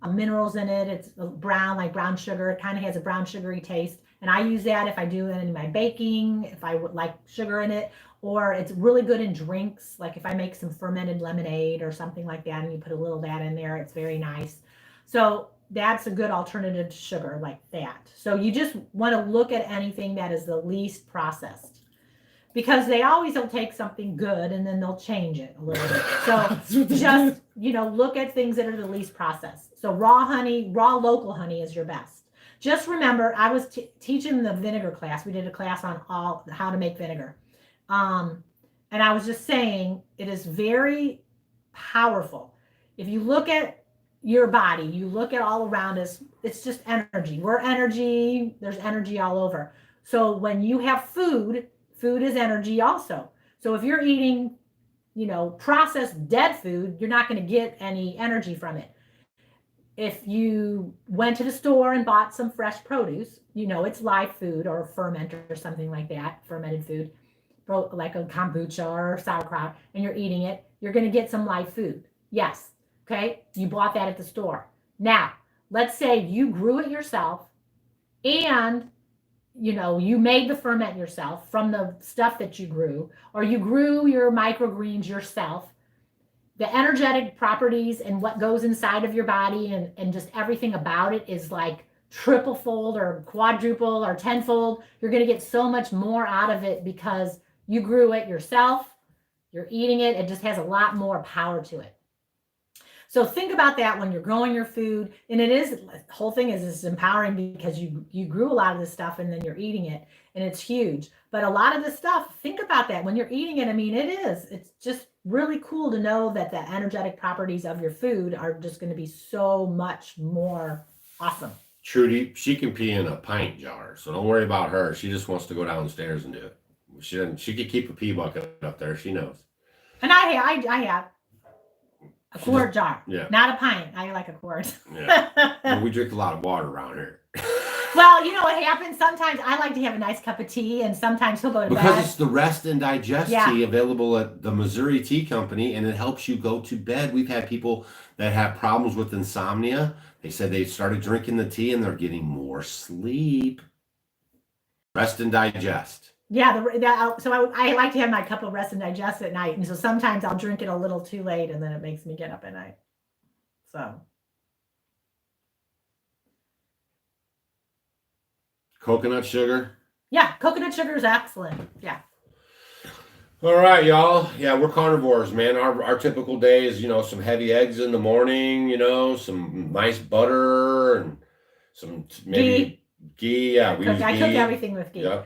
minerals in it. It's brown, like brown sugar. It kind of has a brown sugary taste. And I use that if I do it in my baking, if I would like sugar in it, or it's really good in drinks. Like if I make some fermented lemonade or something like that, and you put a little of that in there, it's very nice. So that's a good alternative to sugar like that. So you just want to look at anything that is the least processed, because they always will take something good and then they'll change it a little bit. So just, look at things that are the least processed. So raw local honey is your best. Just remember, I was teaching the vinegar class. We did a class on how to make vinegar. And I was just saying, it is very powerful. If you look at your body, you look at all around us, it's just energy. We're energy. There's energy all over. So when you have food is energy also. So if you're eating, processed dead food, you're not going to get any energy from it. If you went to the store and bought some fresh produce, it's live food or fermented or something like that, fermented food, like a kombucha or sauerkraut, and you're eating it, you're going to get some live food. Yes. Okay. You bought that at the store. Now, let's say you grew it yourself and you made the ferment yourself from the stuff that you grew, or you grew your microgreens yourself. The energetic properties and what goes inside of your body and just everything about it is like triple fold or quadruple or tenfold. You're going to get so much more out of it because you grew it yourself. You're eating it. It just has a lot more power to it. So think about that when you're growing your food. And the whole thing is empowering because you grew a lot of this stuff and then you're eating it and it's huge. But a lot of this stuff, think about that when you're eating it. I mean, it's just really cool to know that the energetic properties of your food are just going to be so much more awesome. Trudy, she can pee in a pint jar, so don't worry about her. She just wants to go downstairs and do it. She could keep a pee bucket up there. She knows. And I have a quart jar. Yeah. Not a pint. I like a quart. Yeah. Well, we drink a lot of water around here. Well, what happens sometimes, I like to have a nice cup of tea, and sometimes he'll go to bed. Because it's the Rest and Digest tea available at the Missouri Tea Company, and it helps you go to bed. We've had people that have problems with insomnia. They said they started drinking the tea and they're getting more sleep. Rest and Digest. Yeah, so I like to have my cup of Rest and Digest at night, and so sometimes I'll drink it a little too late, and then it makes me get up at night. So. Coconut sugar. Yeah, coconut sugar is excellent. Yeah. All right, y'all. Yeah, we're carnivores, man. Our typical day is, some heavy eggs in the morning, some nice butter and some maybe ghee. Yeah, I cook everything with ghee. Yeah.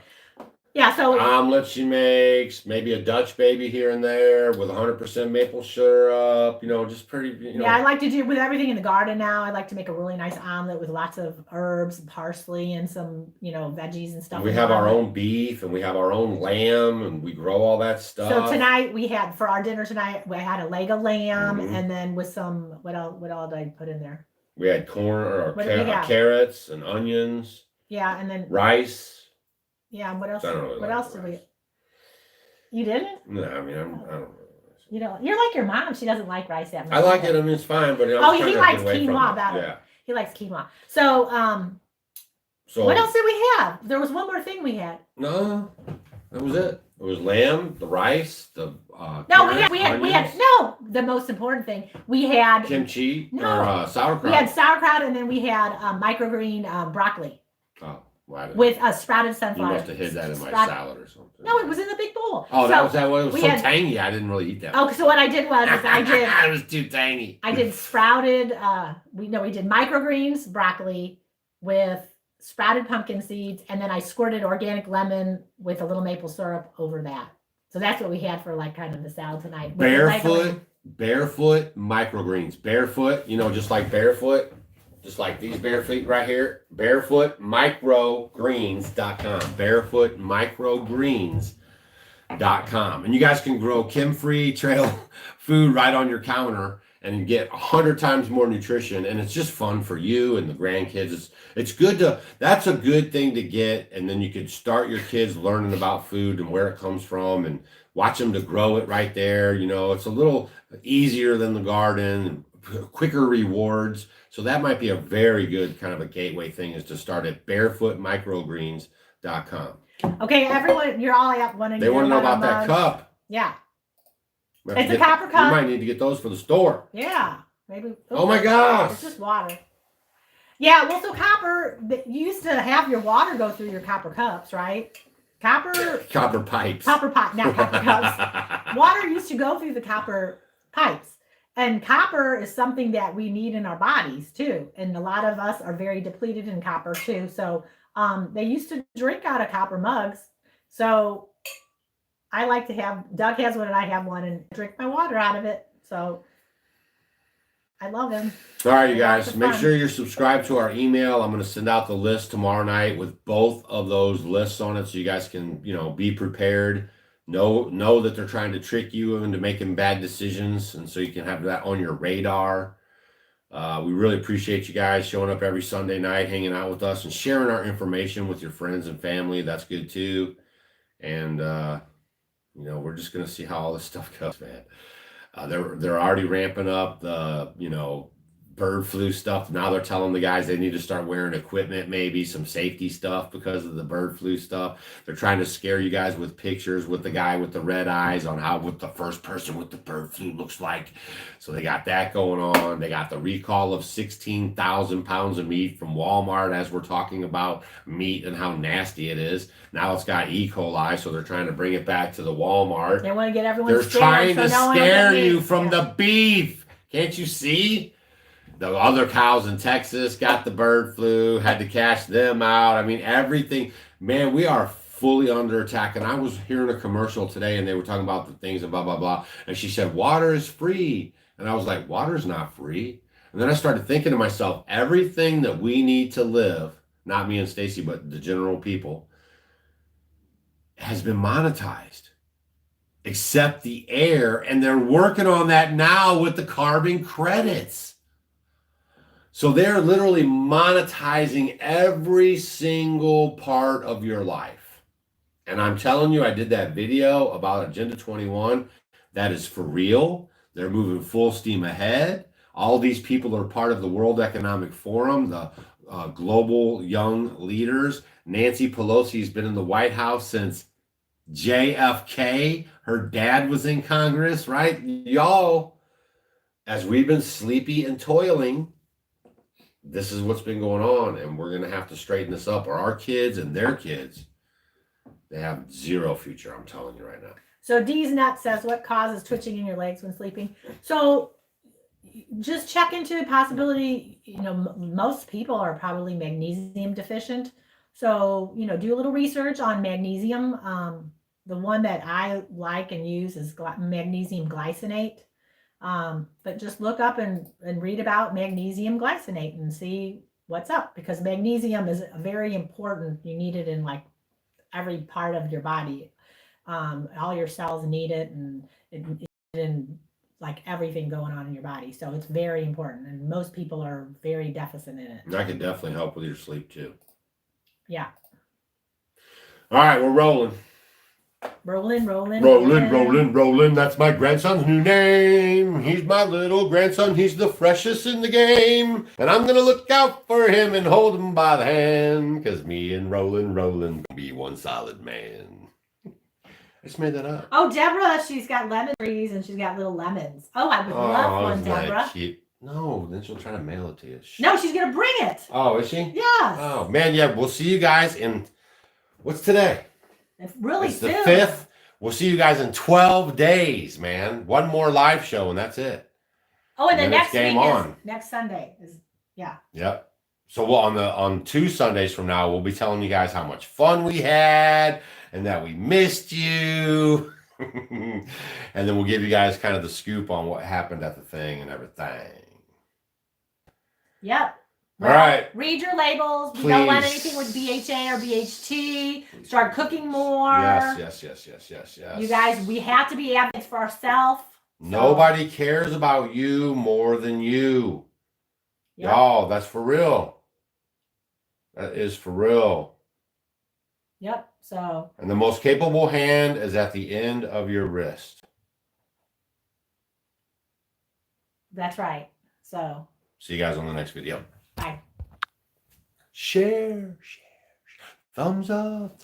Yeah, so omelets she makes, maybe a Dutch baby here and there with 100% maple syrup, just pretty, Yeah, I like to do with everything in the garden now. I like to make a really nice omelet with lots of herbs, parsley, and some, veggies and stuff. We have our own beef and we have our own lamb and we grow all that stuff. So tonight for our dinner tonight, we had a leg of lamb and then with some, what else did I put in there? We had corn or What did we have? carrots and onions, Yeah, and then rice. yeah, and what else? I don't really What like else the did we? rice. You didn't? No, I mean, I don't really. You know, you're like your mom. She doesn't like rice that much. I like it. I mean, it's fine, but Oh, he likes quinoa better. Yeah. He likes quinoa. So, So what else did we have? There was one more thing we had. No, that was it. It was lamb, the rice, the No, carrots, we had onions, no. The most important thing we had kimchi No. or sauerkraut. we had sauerkraut, and then we had microgreen broccoli Oh, wow. with a sprouted You sunflower. must have hid that in my Sprout- salad or something. No, it was in the big bowl. Oh, So that was that. Well, it was we so had- tangy. I didn't really eat that. Oh, so what I did was I did It was too tangy. I did sprouted. We did microgreens broccoli with sprouted pumpkin seeds, and then I squirted organic lemon with a little maple syrup over that. So that's what we had for like kind of the salad tonight. with the Barefoot microgreens. Barefoot, just like barefoot, just like these bare feet right here. Barefootmicrogreens.com. Barefootmicrogreens.com. And you guys can grow chem-free trail food right on your counter and get 100 times more nutrition, and it's just fun for you and the grandkids. It's good that's a good thing to get, and then you could start your kids learning about food and where it comes from and watch them to grow it right there. It's a little easier than the garden, quicker rewards. So that might be a very good kind of a gateway thing, is to start at barefootmicrogreens.com. Okay, everyone, you're all wanting. They want to know about that cup. Yeah. It's a copper cup. You might need to get those for the store. Yeah, maybe. Oh my gosh. It's just water. Yeah, well, so copper, you used to have your water go through your copper cups, right? Copper pipes. Copper pipe, not copper cups. Water used to go through the copper pipes. And copper is something that we need in our bodies too. And a lot of us are very depleted in copper too. So they used to drink out of copper mugs. So I like to Doug has one and I have one, and drink my water out of it. So I love him. All right, you guys, make sure you're subscribed to our email. I'm going to send out the list tomorrow night with both of those lists on it, so you guys can, be prepared. Know that they're trying to trick you into making bad decisions, and so you can have that on your radar. We really appreciate you guys showing up every Sunday night, hanging out with us, and sharing our information with your friends and family. That's good too. And we're just going to see how all this stuff goes, man. They're already ramping up the bird flu stuff. Now they're telling the guys they need to start wearing equipment, maybe some safety stuff because of the bird flu stuff. They're trying to scare you guys with pictures with the guy with the red eyes on what the first person with the bird flu looks like. So they got that going on. They got the recall of 16,000 pounds of meat from Walmart, as we're talking about meat and how nasty it is. Now it's got E. coli, so they're trying to bring it back to the Walmart. They want to get everyone They're scared. trying to scare you from Yeah. the beef. Can't you see? The other cows in Texas got the bird flu, had to cash them out. I mean, everything. Man, we are fully under attack. And I was hearing a commercial today, and they were talking about the things and blah, blah, blah. And she said, water is free. And I was like, water's not free. And then I started thinking to myself, everything that we need to live, not me and Stacy, but the general people, has been monetized. Except the air. And they're working on that now with the carbon credits. So they're literally monetizing every single part of your life. And I'm telling you, I did that video about Agenda 21. That is for real. They're moving full steam ahead. All these people are part of the World Economic Forum, the global young leaders. Nancy Pelosi's been in the White House since JFK. Her dad was in Congress, right? Y'all, as we've been sleepy and toiling, this is what's been going on, and we're going to have to straighten this up, or our kids and their kids, they have zero future, I'm telling you right now. So Dee's Nut says, what causes twitching in your legs when sleeping? So just check into possibility. Most people are probably magnesium deficient. So, do a little research on magnesium. The one that I like and use is magnesium glycinate. But just look up and read about magnesium glycinate and see what's up, because magnesium is very important. You need it in like every part of your body. All your cells need it, and in like everything going on in your body. So it's very important. And most people are very deficit in it. And that can definitely help with your sleep too. Yeah. All right, we're rolling. Rolling. Rolling. That's my grandson's new name. He's my little grandson. He's the freshest in the game. And I'm going to look out for him and hold him by the hand. Because me and Roland be one solid man. I just made that up. Oh, Deborah, she's got lemon trees and she's got little lemons. Oh, I would love one, isn't that Deborah. cute? No, then she'll try to mail it to you. No, she's going to bring it. Oh, is she? Yes. Oh, man, yeah. We'll see you guys in, what's today? It's really It's soon. the 5th. We'll see you guys in 12 days, man. One more live show and that's it. Oh, and then then next it's game week on. is next Sunday. Is yeah. Yep. So we'll on 2 Sundays from now, we'll be telling you guys how much fun we had and that we missed you. And then we'll give you guys kind of the scoop on what happened at the thing and everything. Yep. All right. Read your labels. We don't want Please. anything with BHA or BHT. Start cooking more. Yes. You guys, we have to be advocates for ourselves. Nobody cares about you more than you. Yep. Y'all, that's for real. That is for real. Yep. So. And the most capable hand is at the end of your wrist. That's right. So. See you guys on the next video. Bye. Share. Thumbs up.